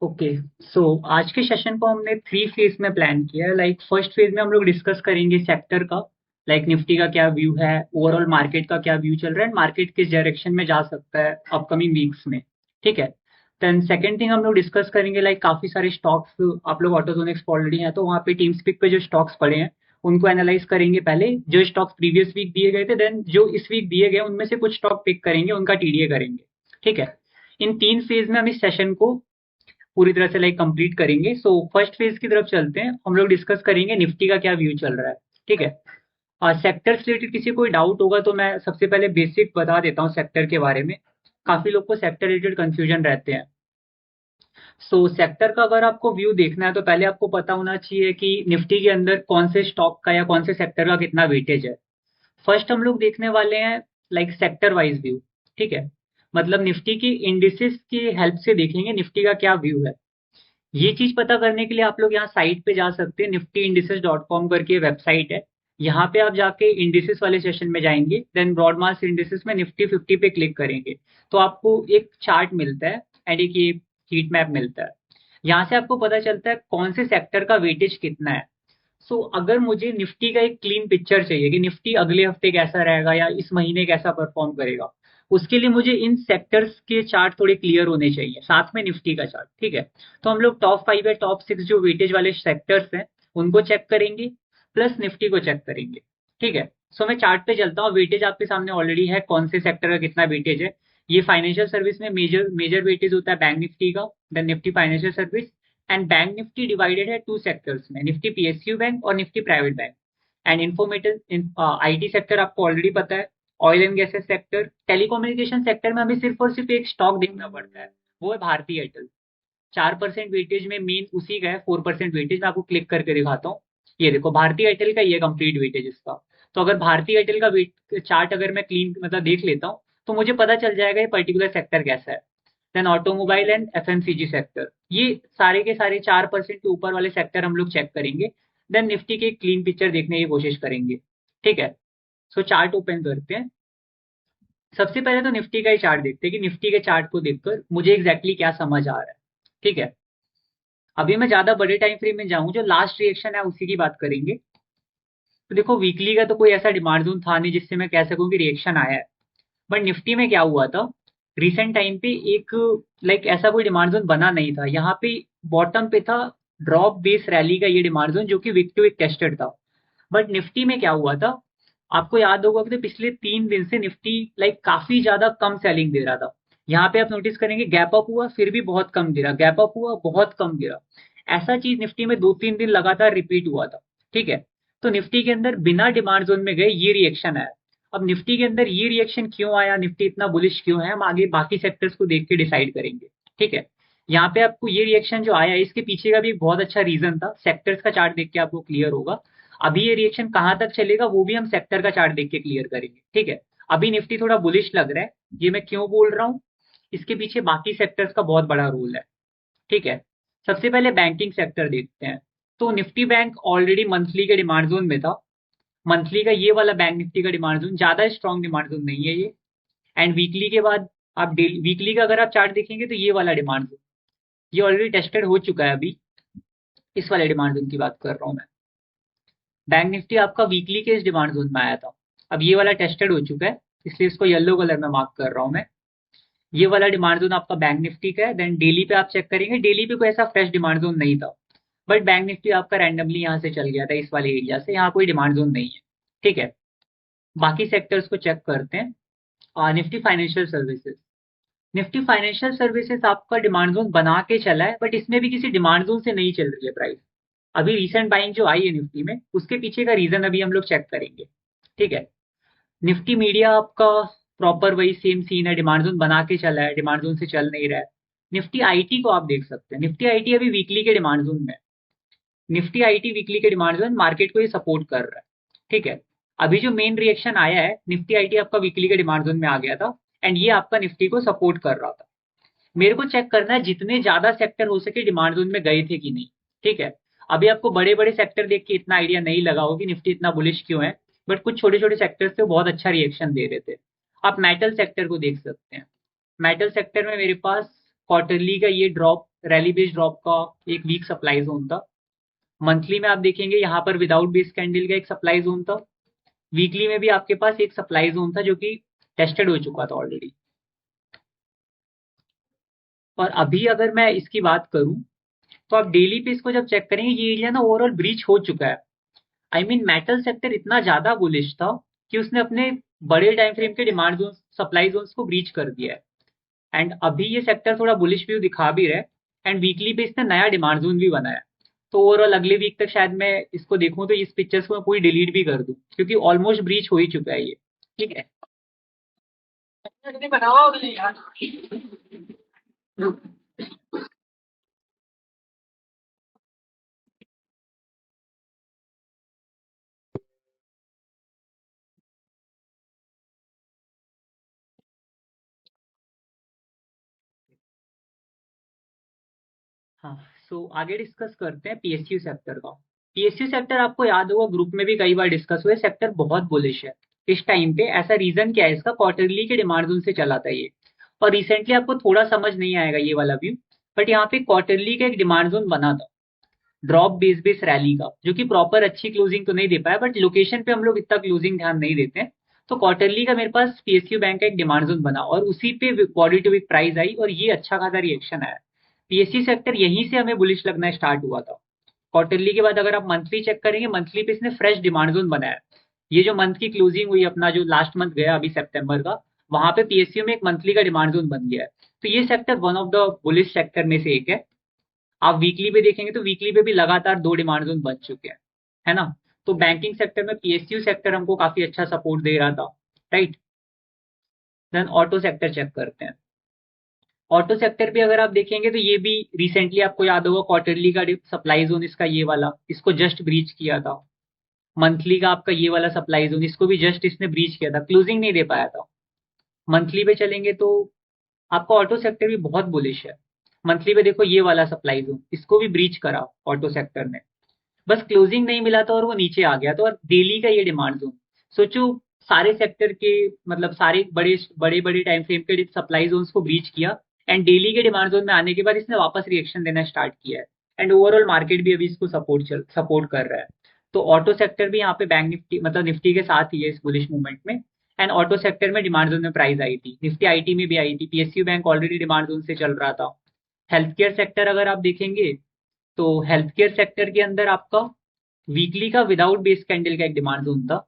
Okay. सो आज के session को हमने थ्री फेज में प्लान किया है। लाइक फर्स्ट फेज में हम लोग डिस्कस करेंगे सेक्टर का, लाइक निफ्टी का क्या व्यू है, ओवरऑल मार्केट का क्या व्यू चल रहा है, मार्केट किस डायरेक्शन में जा सकता है अपकमिंग वीक्स में। ठीक है। देन सेकंड थिंग हम लोग डिस्कस करेंगे, लाइक काफी सारे स्टॉक्स, आप लोग ऑटोजोनिक्स ऑलरेडी हैं तो वहाँ पे टीम स्पीक पे जो स्टॉक्स पड़े हैं उनको एनालाइज करेंगे। पहले जो स्टॉक्स प्रीवियस वीक दिए गए थे, देन जो इस वीक दिए गए उनमें से कुछ स्टॉक पिक करेंगे, उनका टीडीए करेंगे। ठीक है। इन तीन फेज में हम इस सेशन को पूरी तरह से लाइक कंप्लीट करेंगे। सो फर्स्ट फेज की तरफ चलते हैं। हम लोग डिस्कस करेंगे निफ्टी का क्या व्यू चल रहा है। ठीक है। सेक्टर से रिलेटेड किसी कोई डाउट होगा तो मैं सबसे पहले बेसिक बता देता हूँ सेक्टर के बारे में। काफी लोग को सेक्टर रिलेटेड कंफ्यूजन रहते हैं। सो सेक्टर का अगर आपको व्यू देखना है तो पहले आपको पता होना चाहिए कि निफ्टी के अंदर कौन से स्टॉक का या कौन से सेक्टर का कितना वेटेज है। फर्स्ट हम लोग देखने वाले हैं लाइक सेक्टर वाइज व्यू। ठीक है। मतलब निफ्टी की इंडिसेस की हेल्प से देखेंगे निफ्टी का क्या व्यू है। ये चीज पता करने के लिए आप लोग यहाँ साइट पे जा सकते हैं, निफ्टी इंडिसेस डॉट कॉम करके वेबसाइट है। यहाँ पे आप जाके इंडिसेस वाले सेशन में जाएंगे, देन ब्रॉड मास इंडिसेस में निफ्टी 50 पे क्लिक करेंगे तो आपको एक चार्ट मिलता है एंड एक ये हीट मैप मिलता है। यहाँ से आपको पता चलता है कौन से सेक्टर का वेटेज कितना है। सो अगर मुझे निफ्टी का एक क्लीन पिक्चर चाहिए कि निफ्टी अगले हफ्ते कैसा रहेगा या इस महीने कैसा परफॉर्म करेगा, उसके लिए मुझे इन सेक्टर्स के चार्ट थोड़े क्लियर होने चाहिए, साथ में निफ्टी का चार्ट। ठीक है। तो हम लोग टॉप 5 या टॉप 6 जो वेटेज वाले सेक्टर्स हैं उनको चेक करेंगे, प्लस निफ्टी को चेक करेंगे। ठीक है। सो मैं चार्ट पे चलता हूँ। वेटेज आपके सामने ऑलरेडी है, कौन से सेक्टर का कितना वेटेज है। ये फाइनेंशियल सर्विस में मेजर मेजर वेटेज होता है बैंक निफ्टी का, then Nifty financial service. And bank Nifty divided है टू सेक्टर्स में, निफ्टी पीएसयू बैंक और Nifty private bank. And informative IT sector आपको ऑलरेडी पता है, oil and gases sector. Telecommunication sector में हमें सिर्फ और सिर्फ एक स्टॉक देखना पड़ता है, वो है भारती एयरटेल। 4% वेटेज में मेन उसी का है, 4% वेटेज मैं आपको क्लिक करके दिखाता हूँ। ये देखो भारती एयरटेल का ये कंप्लीट वेटेज इसका। तो अगर भारती एयरटेल का वेट चार्ट अगर मैं क्लीन मतलब देख लेता हूँ तो मुझे पता चल जाएगा ये पर्टिकुलर सेक्टर कैसा है। Then automobile and FMCG sector, ये सारे के सारे 4% के ऊपर वाले सेक्टर हम लोग चेक करेंगे। देन निफ्टी की क्लीन पिक्चर देखने की कोशिश करेंगे। ठीक है। सो चार्ट ओपन करते हैं। सबसे पहले तो निफ्टी का ही चार्ट देखते हैं कि निफ्टी के चार्ट को देखकर मुझे एग्जैक्टली क्या समझ आ रहा है। ठीक है। अभी मैं ज्यादा बड़े टाइम फ्रेम में जाऊं, जो लास्ट रिएक्शन है उसी की बात करेंगे। तो देखो वीकली का तो कोई ऐसा डिमांड जोन था नहीं जिससे मैं कह सकूं कि रिएक्शन आया है। बट निफ्टी में क्या हुआ था, रिसेंट टाइम पे एक लाइक ऐसा कोई डिमांड जोन बना नहीं था। यहाँ पे बॉटम पे था ड्रॉप बेस रैली का ये डिमांड जोन जो कि वीक टू वीक टेस्टेड था। बट निफ्टी में क्या हुआ था, आपको याद होगा कि पिछले 3 दिन से निफ्टी लाइक काफी ज्यादा कम सेलिंग दे रहा था। यहाँ पे आप नोटिस करेंगे गैप अप हुआ फिर भी बहुत कम गिरा, गैप अप हुआ बहुत कम गिरा। ऐसा चीज निफ्टी में 2-3 दिन लगातार रिपीट हुआ था। ठीक है। तो निफ्टी के अंदर बिना डिमांड जोन में गए ये रिएक्शन आया। अब निफ्टी के अंदर ये रिएक्शन क्यों आया, निफ्टी इतना बुलिश क्यों है, हम आगे बाकी सेक्टर्स को देख के डिसाइड करेंगे। ठीक है। यहाँ पे आपको ये रिएक्शन जो आया इसके पीछे का भी एक बहुत अच्छा रीजन था, सेक्टर्स का चार्ट देख के आपको क्लियर होगा। अभी ये रिएक्शन कहां तक चलेगा वो भी हम सेक्टर का चार्ट देख के क्लियर करेंगे। ठीक है। अभी निफ्टी थोड़ा बुलिश लग रहा है, ये मैं क्यों बोल रहा हूँ, इसके पीछे बाकी सेक्टर्स का बहुत बड़ा रोल है। ठीक है। सबसे पहले बैंकिंग सेक्टर देखते हैं। तो निफ्टी बैंक ऑलरेडी मंथली के डिमांड जोन में था। मंथली का ये वाला बैंक निफ्टी का डिमांड जोन ज्यादा स्ट्रॉन्ग डिमांड जोन नहीं है ये। एंड वीकली के बाद आप डेली वीकली का अगर आप चार्ट देखेंगे तो ये वाला डिमांड जोन ये ऑलरेडी टेस्टेड हो चुका है। अभी इस वाले डिमांड जोन की बात कर रहा हूं मैं। बैंक निफ्टी आपका वीकली के इस डिमांड जोन में आया था। अब ये वाला टेस्टेड हो चुका है, इसलिए इसको येलो कलर में मार्क कर रहा हूं मैं। ये वाला डिमांड जोन आपका बैंक निफ्टी का है। देन डेली पे आप चेक करेंगे, डेली पे कोई ऐसा फ्रेश डिमांड जोन नहीं था। बट बैंक निफ्टी आपका रैंडमली यहाँ से चल गया था इस वाले एरिया से, यहाँ कोई डिमांड जोन नहीं है। ठीक है। बाकी सेक्टर्स को चेक करते हैं। Nifty financial services, Nifty financial services आपका डिमांड जोन बना के चला है, बट इसमें भी किसी डिमांड जोन से नहीं चल रही है प्राइस। अभी रिसेंट बाइंग जो आई है निफ्टी में उसके पीछे का रीजन अभी हम लोग चेक करेंगे। ठीक है। निफ्टी मीडिया आपका प्रॉपर वही सेम सीन है, डिमांड जोन बना के चला है, डिमांड जोन से चल नहीं रहा है। निफ्टी आईटी को आप देख सकते हैं, निफ्टी आईटी अभी वीकली के डिमांड जोन में है। निफ्टी आईटी वीकली के डिमांड जोन मार्केट को ये सपोर्ट कर रहा है। ठीक है। अभी जो मेन रिएक्शन आया है, निफ्टी आईटी आपका वीकली के डिमांड जोन में आ गया था एंड ये आपका निफ्टी को सपोर्ट कर रहा था। मेरे को चेक करना है जितने ज्यादा सेक्टर हो सके डिमांड जोन में गए थे कि नहीं। ठीक है। अभी आपको बड़े बड़े सेक्टर देख के इतना आइडिया नहीं लगा होगा कि निफ्टी इतना बुलिश क्यों है, बट कुछ छोटे छोटे सेक्टर्स थे बहुत अच्छा रिएक्शन दे रहे थे। आप मेटल सेक्टर को देख सकते हैं। मेटल सेक्टर में मेरे पास क्वार्टरली का ये ड्रॉप रैली बेस्ड ड्रॉप का एक वीक सप्लाई जोन था। मंथली में आप देखेंगे यहाँ पर विदाउट बेस कैंडल का एक सप्लाई जोन था। वीकली में भी आपके पास एक सप्लाई जोन था जो कि टेस्टेड हो चुका था ऑलरेडी। और अभी अगर मैं इसकी बात करूं तो आप डेली पे इसको जब चेक करेंगे ये एरिया ना ओवरऑल ब्रीच हो चुका है। आई मीन मेटल सेक्टर इतना ज्यादा बुलिश था कि उसने अपने बड़े टाइम फ्रेम के डिमांड जोन सप्लाई जोन्स को ब्रीच कर दिया है। एंड अभी ये सेक्टर थोड़ा बुलिश व्यू दिखा भी रहा है। एंड वीकली पे इसने नया डिमांड जोन भी बनाया। तो ओवरऑल अगले वीक तक शायद मैं इसको देखूं तो इस पिक्चर्स को मैं पूरी डिलीट भी कर दूं क्योंकि ऑलमोस्ट ब्रीच हो ही चुका है ये। ठीक है। हाँ, सो आगे डिस्कस करते हैं पीएसयू सेक्टर का। पीएसयू सेक्टर आपको याद होगा ग्रुप में भी कई बार डिस्कस हुए, सेक्टर बहुत बुलिश है इस टाइम पे। ऐसा रीजन क्या है इसका? क्वार्टरली के डिमांड जोन से चला था ये। और रिसेंटली आपको थोड़ा समझ नहीं आएगा ये वाला व्यू, बट यहाँ पे क्वार्टरली का एक डिमांड जोन बना था ड्रॉप बेस रैली का, जो कि प्रॉपर अच्छी क्लोजिंग तो नहीं दे पाया, बट लोकेशन पे हम लोग इतना क्लोजिंग ध्यान नहीं देते हैं। तो क्वार्टरली का मेरे पास पीएसयू बैंक का एक डिमांड जोन बना और उसी पे बॉडी टू वीक प्राइस आई और ये अच्छा खासा रिएक्शन आया। पीएसयू सेक्टर यहीं से हमें बुलिश लगना स्टार्ट हुआ था। क्वार्टरली के बाद अगर आप मंथली चेक करेंगे, मंथली पे इसने फ्रेश डिमांड जोन बनाया। ये जो मंथ की क्लोजिंग हुई अपना, जो लास्ट मंथ गया अभी सितंबर का, वहां पे पीएसयू में एक मंथली का डिमांड जोन बन गया है। तो ये sector one of the bullish sector में से एक है। आप वीकली पे देखेंगे तो वीकली पे भी लगातार दो डिमांड जोन बन चुके हैं, है ना। तो बैंकिंग सेक्टर में पीएसयू सेक्टर हमको काफी अच्छा सपोर्ट दे रहा था, right. Then auto sector check करते हैं। ऑटो सेक्टर भी अगर आप देखेंगे तो ये भी रिसेंटली आपको याद होगा क्वार्टरली का सप्लाई जोन इसका ये वाला, इसको जस्ट ब्रीच किया था। मंथली का आपका ये वाला सप्लाई जोन, इसको भी जस्ट इसने ब्रीच किया था, क्लोजिंग नहीं दे पाया था। मंथली पे चलेंगे तो आपका ऑटो सेक्टर भी बहुत बुलिश है। मंथली पे देखो ये वाला सप्लाई जोन, इसको भी ब्रीच करा ऑटो सेक्टर ने, बस क्लोजिंग नहीं मिला था और वो नीचे आ गया था। और डेली का ये डिमांड जोन, सोचो सारे सेक्टर के मतलब सारे बड़े बड़े बड़े टाइम फ्रेम के सप्लाई जोन्स को ब्रीच किया एंड डेली के डिमांड जोन में आने के बाद इसने वापस रिएक्शन देना स्टार्ट किया है। एंड ओवरऑल मार्केट भी अभी इसको सपोर्ट कर रहा है। तो ऑटो सेक्टर भी यहाँ पे बैंक निफ्टी मतलब निफ्टी के साथ ही है इस बुलिश मूवमेंट में। एंड ऑटो सेक्टर में डिमांड जोन में प्राइस आई थी, निफ्टी आईटी में भी आई थी, PSU bank already demand zone से चल रहा था। हेल्थ केयर सेक्टर अगर आप देखेंगे तो हेल्थ केयर सेक्टर के अंदर आपका वीकली का विदाउट बेस कैंडल का एक डिमांड जोन था।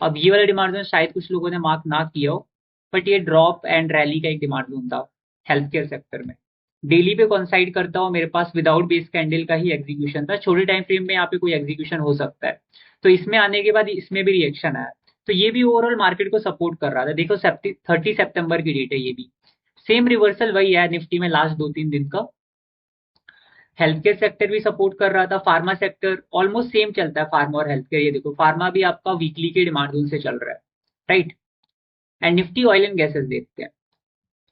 अब ये वाला डिमांड जोन शायद कुछ लोगों ने मार्क ना किया हो, बट ये ड्रॉप एंड रैली का एक डिमांड जोन था हेल्थ केयर सेक्टर में। डेली पे कॉन्साइड करता हूँ, मेरे पास विदाउट बेस कैंडल का ही एग्जीक्यूशन था। छोटे टाइम फ्रेम में यहाँ पे कोई एग्जीक्यूशन हो सकता है, तो इसमें आने के बाद इसमें भी रिएक्शन आया। तो ये भी ओवरऑल मार्केट को सपोर्ट कर रहा था। देखो 30 सितंबर की डेट है, ये भी सेम रिवर्सल वही है निफ्टी में लास्ट 2-3 दिन का। हेल्थ केयर सेक्टर भी सपोर्ट कर रहा था, फार्मा सेक्टर ऑलमोस्ट सेम चलता है, फार्मा और हेल्थ केयर। ये देखो फार्मा भी आपका वीकली के डिमांड जोन से चल रहा है, right. And Nifty oil and gases देखते हैं।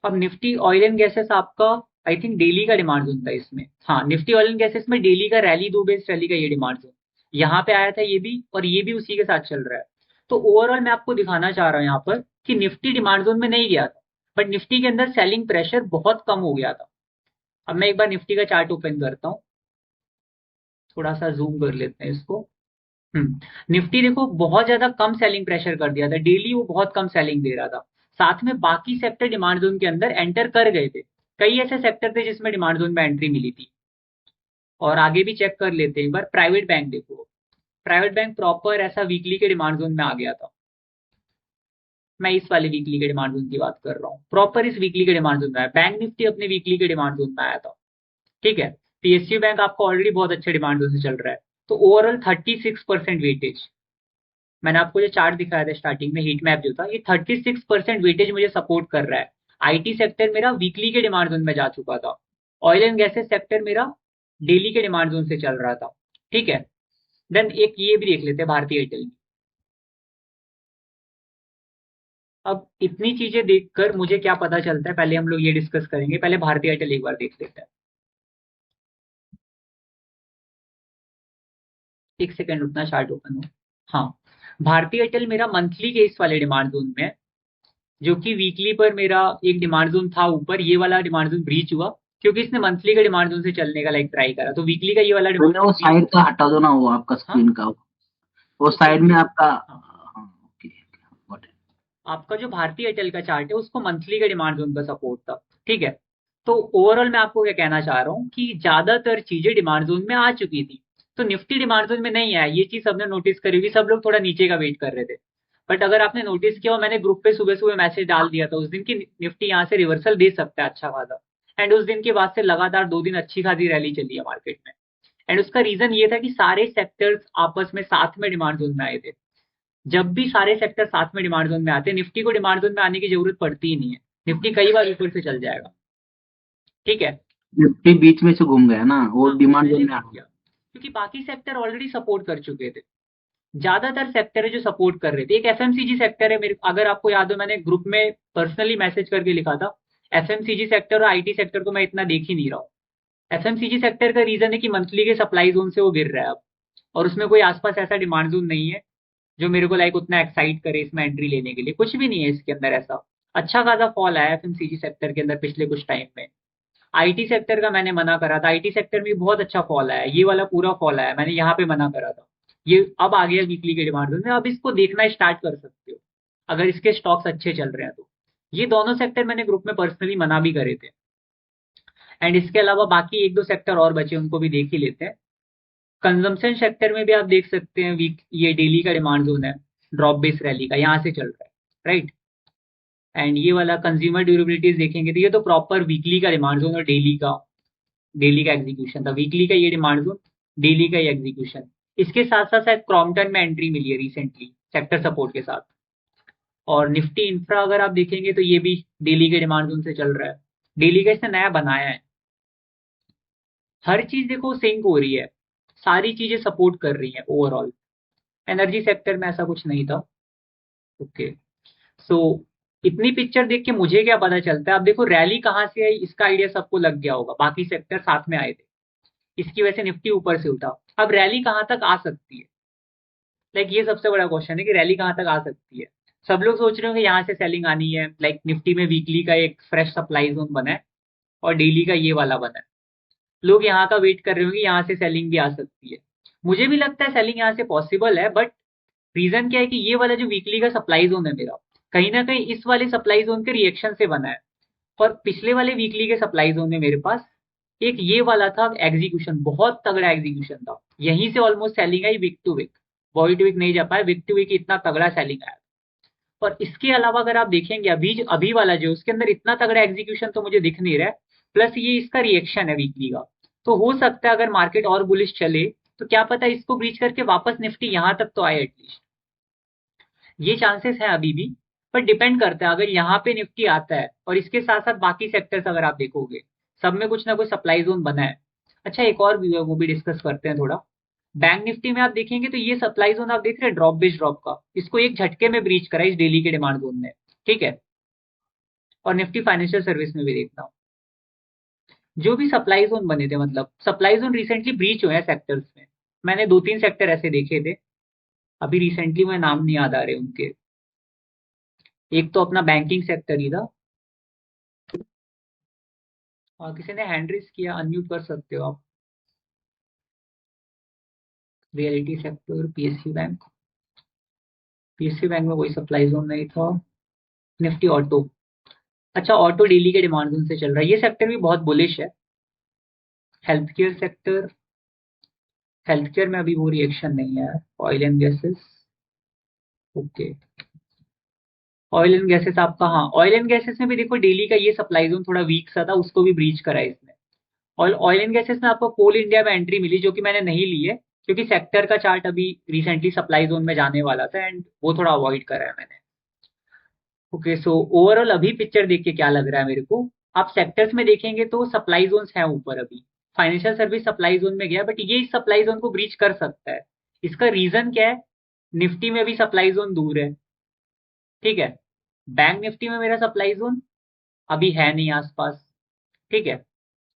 अब निफ्टी ऑयल एंड गैसेस आपका आई थिंक डेली का डिमांड जोन था इसमें। हाँ, निफ्टी ऑयल एंड गैसेस में डेली का रैली दो बेस रैली का ये डिमांड जोन यहाँ पे आया था, ये भी और ये भी उसी के साथ चल रहा है। तो ओवरऑल मैं आपको दिखाना चाह रहा हूँ यहाँ पर कि निफ्टी डिमांड जोन में नहीं गया था, बट निफ्टी के अंदर सेलिंग प्रेशर बहुत कम हो गया था। अब मैं एक बार निफ्टी का चार्ट ओपन करता हूँ, थोड़ा सा जूम कर लेते हैं इसको। निफ्टी देखो बहुत ज्यादा कम सेलिंग प्रेशर कर दिया था, डेली वो बहुत कम सेलिंग दे रहा था। साथ में बाकी सेक्टर डिमांड जोन के अंदर एंटर कर गए थे। कई ऐसे सेक्टर थे जिसमें डिमांड जोन में एंट्री मिली थी। और आगे भी चेक कर लेते हैं एक बार। प्राइवेट बैंक देखो, प्राइवेट बैंक प्रॉपर ऐसा वीकली के डिमांड जोन में आ गया था। मैं इस वाले वीकली के डिमांड जोन की बात कर रहा हूँ, प्रॉपर इस वीकली के डिमांड जोन में आया। बैंक निफ्टी अपने वीकली के डिमांड जोन में आया था, ठीक है। पीएसयू बैंक आपको ऑलरेडी बहुत अच्छे डिमांड जोन से चल रहा है। तो ओवरऑल 36% वेटेज, मैंने आपको जो चार्ट दिखाया था स्टार्टिंग में, हीट मैप जो था, ये 36% वेटेज मुझे सपोर्ट कर रहा है। आईटी सेक्टर मेरा वीकली के डिमांड जोन में जा चुका था। ऑयल एंड गैसेस सेक्टर मेरा डेली के डिमांड जोन से चल रहा था, ठीक है। देन एक ये भी देख लेते हैं भारतीय एयरटेल। अब इतनी चीजें देखकर मुझे क्या पता चलता है, पहले हम लोग ये डिस्कस करेंगे। पहले भारतीय एयरटेल एक बार देख लेते हैं। एक सेकंड रुकना, चार्ट ओपन हो। हाँ, भारतीय एयरटेल मेरा मंथली के इस वाले डिमांड जोन में है, जो कि वीकली पर मेरा एक डिमांड जोन था ऊपर, ये वाला डिमांड जोन ब्रीच हुआ क्योंकि इसने मंथली के डिमांड जोन से चलने का लाइक ट्राई करा, तो वीकली का ये वाला पहले वो साइड का हटा दो ना, वो आपका हाँ स्क्रीन का, वो ओके साइड में आपका। हाँ, हाँ, ओके, गॉट इट। आपका जो भारतीय एयरटेल का चार्ट है उसको मंथली के डिमांड जोन का सपोर्ट था, ठीक है। तो ओवरऑल मैं आपको क्या कहना चाह रहा हूँ कि ज्यादातर चीजें डिमांड जोन में आ चुकी थी, तो निफ्टी डिमांड जोन में नहीं आया, ये चीज सबने नोटिस करी होगी, सब लोग थोड़ा नीचे का वेट कर रहे थे। बट अगर आपने नोटिस किया, मैंने ग्रुप पे सुबह सुबह मैसेज डाल दिया था उस दिन की निफ्टी यहाँ से रिवर्सल दे सकता है अच्छा खासा। एंड उस दिन के बाद से लगातार 2 दिन अच्छी खासी रैली चली है मार्केट में। एंड उसका रीजन ये था कि सारे सेक्टर्स आपस में साथ में डिमांड जोन में आए थे। जब भी सारे सेक्टर साथ में डिमांड जोन में आते हैं, निफ्टी को डिमांड जोन में आने की जरूरत पड़ती ही नहीं है, निफ्टी कई बार ऊपर से चल जाएगा, ठीक है। निफ्टी बीच में से घूम गया ना, वो हाँ वो डिमांड पहले जोन में घूम आ गया क्योंकि बाकी सेक्टर ऑलरेडी सपोर्ट कर चुके थे। ज्यादातर सेक्टर है जो सपोर्ट कर रहे थे। एक एफएमसीजी सेक्टर है, मेरे अगर आपको याद हो मैंने ग्रुप में पर्सनली मैसेज करके लिखा था, एफएमसीजी सेक्टर और आईटी सेक्टर को मैं इतना देख ही नहीं रहा हूँ। एफएमसीजी सेक्टर का रीजन है कि मंथली के सप्लाई जोन से वो गिर रहा है अब, और उसमें कोई आसपास ऐसा डिमांड जोन नहीं है जो मेरे को लाइक उतना एक्साइट करे इसमें एंट्री लेने के लिए, कुछ भी नहीं है इसके अंदर ऐसा। अच्छा खासा फॉल आया एफएमसीजी सेक्टर के अंदर पिछले कुछ टाइम में। आईटी सेक्टर का मैंने मना करा था, आईटी सेक्टर में बहुत अच्छा फॉल आया, ये वाला पूरा फॉल आया, मैंने यहाँ पे मना करा था। ये अब आ गया वीकली के डिमांड जोन में, अब इसको देखना स्टार्ट कर सकते हो अगर इसके स्टॉक्स अच्छे चल रहे हैं तो। ये दोनों सेक्टर मैंने ग्रुप में पर्सनली मना भी करे थे। एंड इसके अलावा बाकी एक दो सेक्टर और बचे, उनको भी देख ही लेते हैं। कंजम्पशन सेक्टर में भी आप देख सकते हैं वीक, ये डेली का डिमांड जोन है, ड्रॉप बेस रैली का यहाँ से चल रहा है, राइट। एंड ये वाला कंज्यूमर ड्यूरेबिलिटीज देखेंगे तो ये तो प्रॉपर वीकली का डिमांड जोन और डेली का एग्जीक्यूशन था, वीकली का ये डिमांड जोन, डेली का ये एग्जीक्यूशन। इसके साथ साथ शायद क्रॉम्पटन में एंट्री मिली है रिसेंटली सेक्टर सपोर्ट के साथ। और निफ्टी इंफ्रा अगर आप देखेंगे तो ये भी डेली के डिमांड जोन से चल रहा है, डेली का इसने नया बनाया है। हर चीज देखो सिंक हो रही है, सारी चीजें सपोर्ट कर रही है ओवरऑल। एनर्जी सेक्टर में ऐसा कुछ नहीं था, ओके। सो इतनी पिक्चर देख के मुझे क्या पता चलता है, अब देखो रैली कहाँ से आई इसका आइडिया सबको लग गया होगा, बाकी सेक्टर साथ में आए थे, इसकी वजह से निफ्टी ऊपर से उठा। अब रैली कहाँ तक आ सकती है, लाइक ये सबसे बड़ा क्वेश्चन है कि रैली कहाँ तक आ सकती है। सब लोग सोच रहे हो कि यहाँ से सेलिंग आनी है, लाइक निफ्टी में वीकली का एक फ्रेश सप्लाई जोन बना है और डेली का ये वाला बना है, लोग यहाँ का वेट कर रहे होंगे यहाँ से सेलिंग भी आ सकती है। मुझे भी लगता है सेलिंग यहाँ से पॉसिबल है, बट रीजन क्या है कि ये वाला जो वीकली का सप्लाई जोन है मेरा, कहीं ना कहीं इस वाले सप्लाई जोन के रिएक्शन से बना है। और पिछले वाले वीकली के सप्लाई जोन में मेरे पास एक ये वाला था एग्जीक्यूशन, बहुत तगड़ा एग्जीक्यूशन था, यहीं से ऑलमोस्ट सेलिंग आई week to week, body to week नहीं जा पाया, वीक टू वीक इतना तगड़ा सेलिंग आया। और इसके अलावा अगर आप देखेंगे अभी अभी वाला जो उसके अंदर इतना तगड़ा एग्जीक्यूशन तो मुझे दिख नहीं रहा है, प्लस ये इसका रिएक्शन है वीकली का। तो हो सकता है अगर मार्केट और बुलिश चले तो क्या पता इसको ब्रीच करके वापस निफ्टी यहां तक तो आए एटलीस्ट, ये चांसेस है अभी भी। पर डिपेंड करता है, अगर यहाँ पे निफ्टी आता है और इसके साथ साथ बाकी सेक्टर्स अगर आप देखोगे सब में कुछ ना कुछ सप्लाई जोन बना है। अच्छा एक और व्यू है वो भी डिस्कस करते हैं थोड़ा। बैंक निफ्टी में आप देखेंगे तो ये सप्लाई जोन आप देख रहे हैं ड्रॉप बेस ड्रॉप का, इसको एक झटके में ब्रीच करा इस डेली के डिमांड जोन में, ठीक है। और निफ्टी फाइनेंशियल सर्विस में भी देखता हूँ, जो भी सप्लाई जोन बने थे, मतलब सप्लाई जोन रिसेंटली ब्रीच हुए हैं सेक्टर्स में। मैंने 2-3 सेक्टर ऐसे देखे थे, अभी रिसेंटली मुझे नाम नहीं याद आ रहे उनके। एक तो अपना बैंकिंग सेक्टर ही था, और किसी ने हैंड रेस किया, अनम्यूट कर सकते हो आप। रियलिटी सेक्टर, पीएसयू बैंक में कोई सप्लाई जोन नहीं था। निफ्टी ऑटो, अच्छा ऑटो डेली के डिमांड जोन से चल रहा है, ये सेक्टर भी बहुत बुलिश है। Health care sector, health care में अभी वो रिएक्शन नहीं है। Oil and gases, okay. Oil and gases आपका, हाँ ऑयल एंड गैसेस में भी देखो डेली का ये सप्लाई जोन थोड़ा वीक सा था, उसको भी ब्रीच करा है इसने। ऑयल ऑयल एंड गैसेस में आपको कोल इंडिया में एंट्री मिली जो कि मैंने नहीं ली है, क्योंकि सेक्टर का चार्ट अभी रिसेंटली सप्लाई जोन में जाने वाला था एंड वो थोड़ा अवॉइड करा है मैंने। ओके सो ओवरऑल अभी पिक्चर देख के क्या लग रहा है मेरे को, आप सेक्टर्स में देखेंगे तो सप्लाई जोन है ऊपर अभी। फाइनेंशियल सर्विस सप्लाई जोन में गया, बट ये इस सप्लाई जोन को ब्रीच कर सकता है। इसका रीजन क्या है, निफ्टी में भी सप्लाई जोन दूर है, ठीक है। बैंक निफ्टी में मेरा सप्लाई जोन अभी है नहीं आसपास, ठीक है।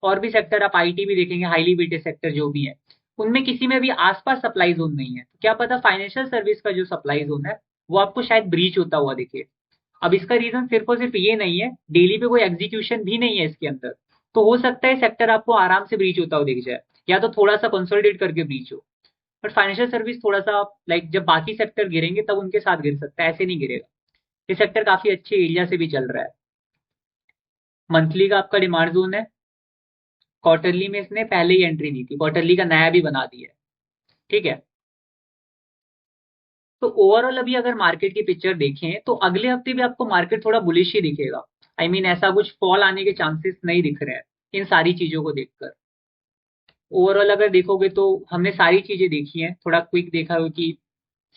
और भी सेक्टर आप आईटी भी देखेंगे, हाईली वेटेड सेक्टर जो भी है, उनमें किसी में भी आसपास सप्लाई जोन नहीं है, तो क्या पता फाइनेंशियल सर्विस का जो सप्लाई जोन है वो आपको शायद ब्रीच होता हुआ दिखे। अब इसका रीजन सिर्फ और सिर्फ ये नहीं है, डेली पे कोई एग्जीक्यूशन भी नहीं है इसके अंदर, तो हो सकता है सेक्टर आपको आराम से ब्रीच होता हुआ दिख जाए, या तो थोड़ा सा कंसोलिडेट करके ब्रीच हो। बट फाइनेंशियल सर्विस थोड़ा सा लाइक जब बाकी सेक्टर गिरेंगे तब उनके साथ गिर सकता है, ऐसे नहीं गिरेगा। ये सेक्टर काफी अच्छे एरिया से भी चल रहा है। मंथली का आपका डिमांड जोन है। क्वार्टरली में इसने पहले ही एंट्री दी थी, क्वार्टरली का नया भी बना दिया है। ठीक है। तो ओवरऑल अभी अगर मार्केट की पिक्चर देखें तो अगले हफ्ते भी आपको मार्केट थोड़ा बुलिश ही दिखेगा। आई मीन ऐसा कुछ फॉल आने के चांसेस नहीं दिख रहे हैं इन सारी चीजों को देखकर। ओवरऑल अगर देखोगे तो हमने सारी चीजें देखी हैं, थोड़ा क्विक देखा हो कि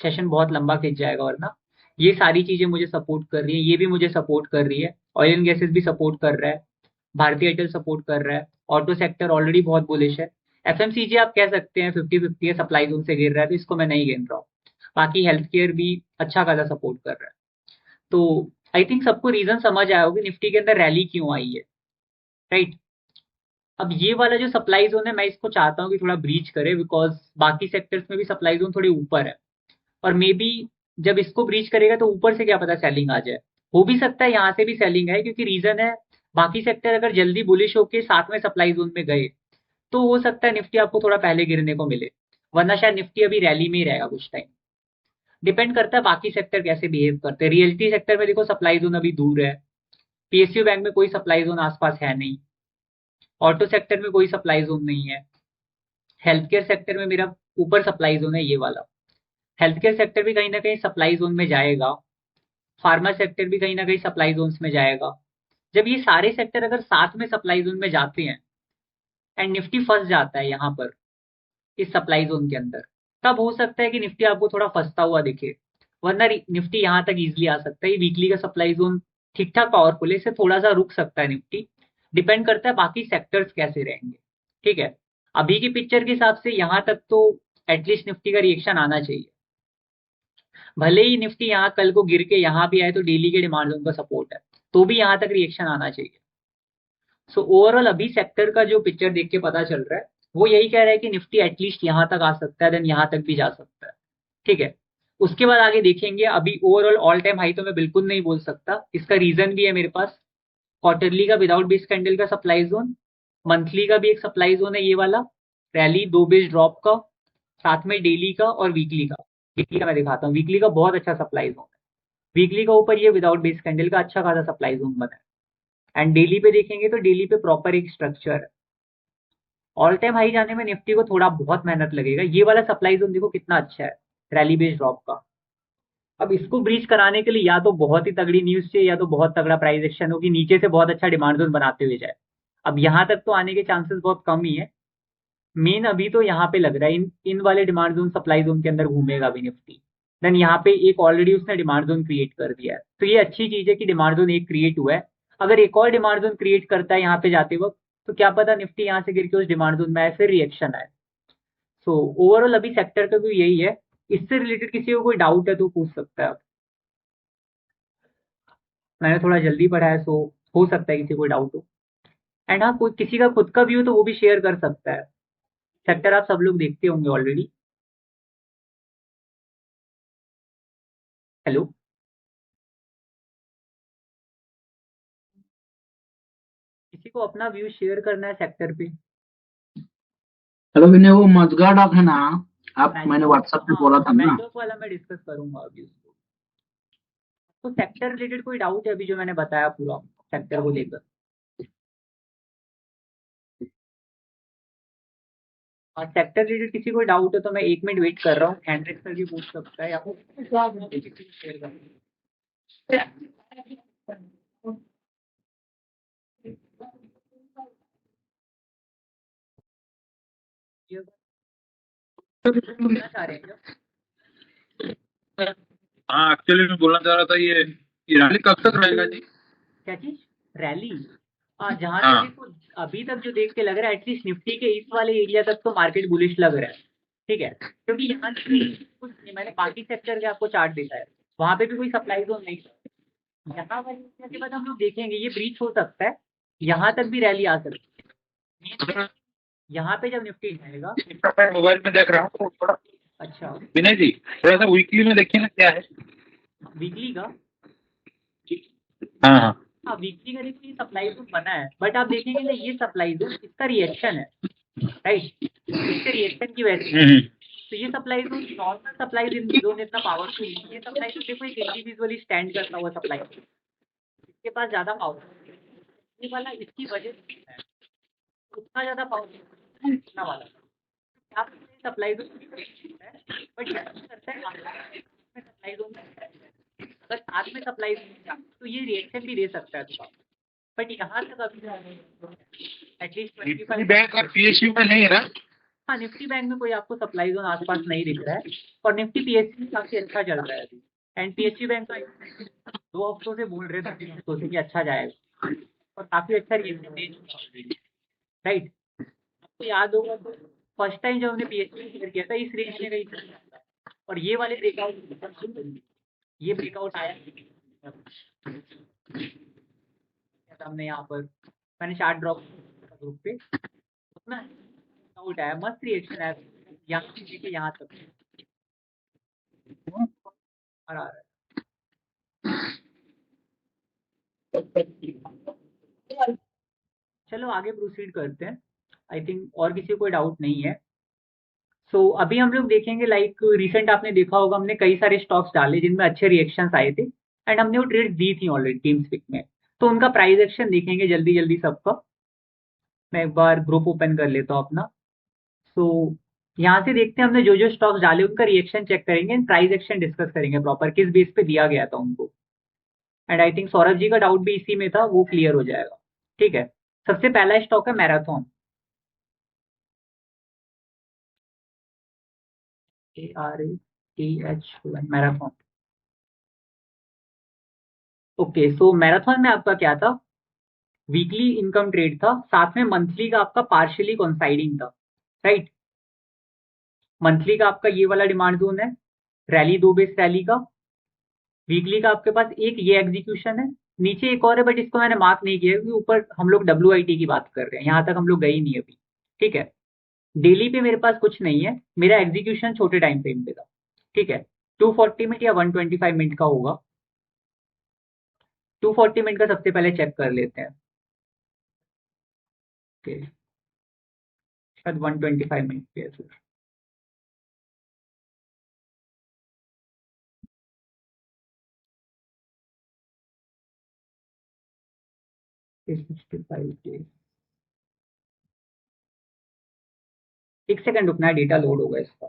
सेशन बहुत लंबा खिंच जाएगा, वरना ये सारी चीजें मुझे सपोर्ट कर रही है, ये भी मुझे सपोर्ट कर रही है, ऑयल एंड गैसेस भी सपोर्ट कर रहा है, भारतीय एयरटेल सपोर्ट कर रहा है, ऑटो सेक्टर ऑलरेडी बहुत बुलिश है। एफएमसीजी आप कह सकते हैं 50-50 है, सप्लाई जोन से गिर रहा है तो इसको मैं नहीं गिन रहा हूँ। बाकी हेल्थ केयर भी अच्छा खासा सपोर्ट कर रहा है। तो आई थिंक सबको रीजन समझ आया होगा निफ्टी के अंदर रैली क्यों आई है, राइट। अब ये वाला जो सप्लाई जोन है मैं इसको चाहता हूँ कि थोड़ा ब्रीच करे, बिकॉज बाकी सेक्टर्स में भी सप्लाई जोन थोड़े ऊपर है, और मे बी जब इसको ब्रीच करेगा तो ऊपर से क्या पता सेलिंग आ जाए। हो भी सकता है यहाँ से भी सेलिंग है, क्योंकि रीजन है बाकी सेक्टर अगर जल्दी बुलिश होके साथ में सप्लाई जोन में गए तो हो सकता है निफ्टी आपको थोड़ा पहले गिरने को मिले, वरना शायद निफ्टी अभी रैली में ही रहेगा कुछ टाइम। डिपेंड करता है बाकी सेक्टर कैसे बिहेव करते हैं। रियल्टी सेक्टर में देखो सप्लाई जोन अभी दूर है, पीएसयू बैंक में कोई सप्लाई जोन आसपास है नहीं, ऑटो सेक्टर में कोई सप्लाई जोन नहीं है, हेल्थ केयर सेक्टर में मेरा ऊपर सप्लाई जोन है ये वाला, हेल्थ केयर सेक्टर भी कहीं ना कहीं सप्लाई जोन में जाएगा, फार्मा सेक्टर भी कहीं ना कहीं सप्लाई जोन में जाएगा। जब ये सारे सेक्टर अगर साथ में सप्लाई जोन में जाते हैं एंड निफ्टी फंस जाता है यहाँ पर इस सप्लाई जोन के अंदर, तब हो सकता है कि निफ्टी आपको थोड़ा फंसता हुआ दिखे, वरना निफ्टी यहाँ तक इजिली आ सकता है। वीकली का सप्लाई जोन ठीक ठाक पावरफुल है, इससे थोड़ा सा रुक सकता है निफ्टी। डिपेंड करता है बाकी सेक्टर्स कैसे रहेंगे। ठीक है। अभी की पिक्चर के हिसाब से यहाँ तक तो एटलीस्ट निफ्टी का रिएक्शन आना चाहिए। भले ही निफ्टी यहाँ कल को गिर के यहाँ भी आए तो डेली के डिमांड जोन का सपोर्ट है, तो भी यहाँ तक रिएक्शन आना चाहिए। सो ओवरऑल अभी सेक्टर का जो पिक्चर देख के पता चल रहा है वो यही कह रहा है कि निफ्टी एटलीस्ट यहाँ तक आ सकता है, देन यहाँ तक भी जा सकता है। ठीक है। उसके बाद आगे देखेंगे। अभी ओवरऑल ऑल टाइम हाई तो मैं बिल्कुल नहीं बोल सकता, इसका रीजन भी है मेरे पास। क्वार्टरली का विदाउट बेस कैंडल का सप्लाई जोन, मंथली का भी एक सप्लाई जोन है ये वाला, रैली 2 बेस ड्रॉप का, साथ में डेली का और वीकली का। वीकली का मैं दिखाता हूँ, वीकली का बहुत अच्छा सप्लाई जोन है। वीकली का ऊपर ये विदाउट बेस कैंडल का अच्छा खासा सप्लाई जोन बना है, एंड डेली पे देखेंगे तो डेली पे प्रॉपर एक स्ट्रक्चर है। ऑल टाइम हाई जाने में निफ्टी को थोड़ा बहुत मेहनत लगेगा। ये वाला सप्लाई जोन देखो कितना अच्छा है, रैली बेस ड्रॉप का। अब इसको ब्रीच कराने के लिए या तो बहुत ही तगड़ी न्यूज चाहिए, या तो बहुत तगड़ा प्राइस एक्शन हो कि नीचे से बहुत अच्छा डिमांड जोन बनाते हुए जाए। अब यहाँ तक तो आने के चांसेस बहुत कम ही है। मेन अभी तो यहाँ पे लग रहा है इन वाले डिमांड जोन सप्लाई जोन के अंदर घूमेगा भी निफ्टी। देन यहाँ पे एक ऑलरेडी उसने डिमांड जोन क्रिएट कर दिया है, तो ये अच्छी चीज है कि डिमांड जोन एक क्रिएट हुआ है। अगर एक और डिमांड जोन क्रिएट करता है यहाँ पे जाते वक्त, तो क्या पता निफ्टी यहाँ से गिर के उस डिमांड जोन में आए, फिर रिएक्शन आए। सो ओवरऑल अभी सेक्टर का व्यू यही है। इससे रिलेटेड किसी को कोई डाउट है तो पूछ सकता है। मैंने थोड़ा जल्दी पढ़ा है, सो हो सकता है किसी को डाउट हो। एंड हाँ, कोई किसी का खुद का व्यू तो वो भी शेयर कर सकता है। सेक्टर आप सब लोग देखते होंगे ऑलरेडी। हेलो। किसी को अपना व्यू शेयर करना है सेक्टर पे। हेलो विनय, वो मजगा डॉक है ना, आप मैंने बैंकॉक, व्हाट्सएप पे बोला हाँ था ना। बैंकॉक वाला मैं डिस्कस करूंगा अभी उसको। तो सेक्टर रिलेटेड कोई डाउट है अभी जो मैंने बताया पूरा सेक्टर को लेकर? और सेक्टर रिलेटेड किसी को डाउट है तो मैं 1 मिनट वेट कर रहा हूँ, हैंड रेस करके पूछ सकता है या फिर शेयर कर। ये बोलना चाह रहे हैं क्या? हाँ, एक्चुअली मैं बोलना चाह रहा था ये रैली कब तक रहेगा जी? क्या चीज? रैली? जहां तक हाँ, देखो अभी तक जो देख के लग रहा है एटलीस्ट निफ्टी के इस वाले एरिया तक तो मार्केट बुलिश लग रहा है। ठीक है, क्योंकि यहाँ कुछ नहीं, मैंने बाकी सेक्टर के आपको चार्ट देखा है, वहां पे भी कोई सप्लाई जोन नहीं था। यहाँ वाले एरिया के बाद हम लोग देखेंगे ये ब्रीच हो सकता है, यहाँ तक भी रैली आ सकती है। यहाँ पे जब निफ्टी जाएगा। मैं मोबाइल में देख रहा हूँ तो थोड़ा। अच्छा। विनय जी, थोड़ा सा वीकली में देखिए ना क्या है। वीकली का? हाँ हाँ। हाँ वीकली का देखिए सप्लाई जोन बना है, बट आप देखेंगे ना ये सप्लाई जोन इसका रिएक्शन है, राइट, इसके रिएक्शन की वजह से। तो ये supply zone normal supply zone इतना पावरफुल नहीं है। ये सप्लाई जोन देखो एक इंडिविजुअली स्टैंड करता हुआ सप्लाई जोन, इसके पास ज्यादा पावर, ये वाला इसकी वजह से है, उतना ज्यादा पावर इतना वाला आप सप्लाई जोन है, बट करता है सप्लाई जोन में, अगर साथ में सप्लाई तो ये रिएक्शन भी दे सकता है थोड़ा, बट यहाँ तक अभी एटलीस्ट निफ्टी बैंक और पीएसयू में नहीं है ना? हाँ निफ्टी बैंक में कोई आपको सप्लाई जोन आसपास नहीं दिख रहा है, और निफ्टी पीएसयू काफी अच्छा चल रहा है अभी, एंड पीएसयू बैंक का 2 हफ्तों से बोल रहे थे 3 हफ्तों से कि अच्छा जाएगा, और काफी अच्छा रिएक्शन दे चुका है, राइट। आपको याद होगा तो फर्स्ट टाइम जब हमने पीएसयू शेयर किया था इस रेंज में कहीं चल रहा था, और ये वाले ब्रेकआउट, ये ब्रेकआउट आया हमने यहाँ पर, मैंने चार्ट ड्रॉप ग्रुप पे, उसमें आउट आया, मस्त रिएक्शन आया यहाँ से लेके यहाँ तक और आ रहा है। चलो आगे प्रोसीड करते हैं, आई थिंक और किसी को कोई डाउट नहीं है। सो अभी हम लोग देखेंगे लाइक रिसेंट आपने देखा होगा हमने कई सारे स्टॉक्स डाले जिनमें अच्छे रिएक्शंस आए थे, एंड हमने वो ट्रेड दी थी ऑलरेडी टीम स्पिक में, तो उनका प्राइस एक्शन देखेंगे जल्दी जल्दी सबका। मैं एक बार ग्रुप ओपन कर लेता हूँ अपना। सो यहाँ से देखते हैं हमने जो जो स्टॉक्स डाले उनका रिएक्शन चेक करेंगे एंड प्राइस एक्शन डिस्कस करेंगे प्रॉपर किस बेस पे दिया गया था उनको, and I think Saurabh ji का डाउट भी इसी में था, वो क्लियर हो जाएगा। ठीक है, सबसे पहला स्टॉक है मैराथन, ARATH, मैराथन। ओके, सो मैराथन में आपका क्या था, वीकली इनकम ट्रेड था, साथ में मंथली का आपका पार्शियली कॉन्साइडिंग था, राइट। मंथली का आपका ये वाला डिमांड जोन है, रैली 2 बेस रैली का। वीकली का आपके पास एक ये एग्जीक्यूशन है, नीचे एक और है बट इसको मैंने मार्क नहीं किया क्योंकि ऊपर हम लोग WIT की बात कर रहे हैं, यहाँ तक हम लोग गए ही नहीं अभी। ठीक है, डेली पे मेरे पास कुछ नहीं है, मेरा एग्जीक्यूशन छोटे टाइम फ्रेम पे था। ठीक है, 240 मिनट या 125 मिनट का होगा। 240 मिनट का सबसे पहले चेक कर लेते हैं। ओके, शायद 125 मिनट पे है फिर। एक सेकंड रुकना है, डेटा लोड होगा इसका।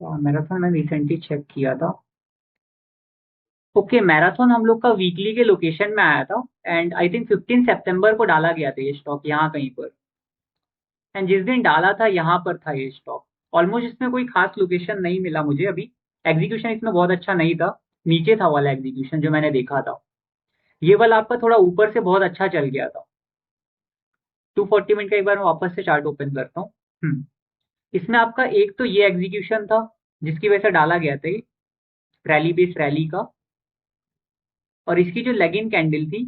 मैराथन मैंने रिसेंटली चेक किया था। ओके, मैराथन हम लोग का वीकली के लोकेशन में आया था, एंड आई थिंक 15 सितंबर को डाला गया था ये स्टॉक यहाँ कहीं पर, एंड जिस दिन डाला था यहाँ पर था ये स्टॉक। ऑलमोस्ट इसमें कोई खास लोकेशन नहीं मिला मुझे अभी, एग्जीक्यूशन इसमें बहुत अच्छा नहीं था, नीचे था वाला एग्जीक्यूशन जो मैंने देखा था। ये वाला आपका थोड़ा ऊपर से बहुत अच्छा चल गया था। 240 मिनट का एक बार मैं वापस से चार्ट ओपन करता हूँ। इसमें आपका एक तो ये एग्जीक्यूशन था जिसकी वजह से डाला गया था ये, रैली बेस रैली का, और इसकी जो लेगिन कैंडल थी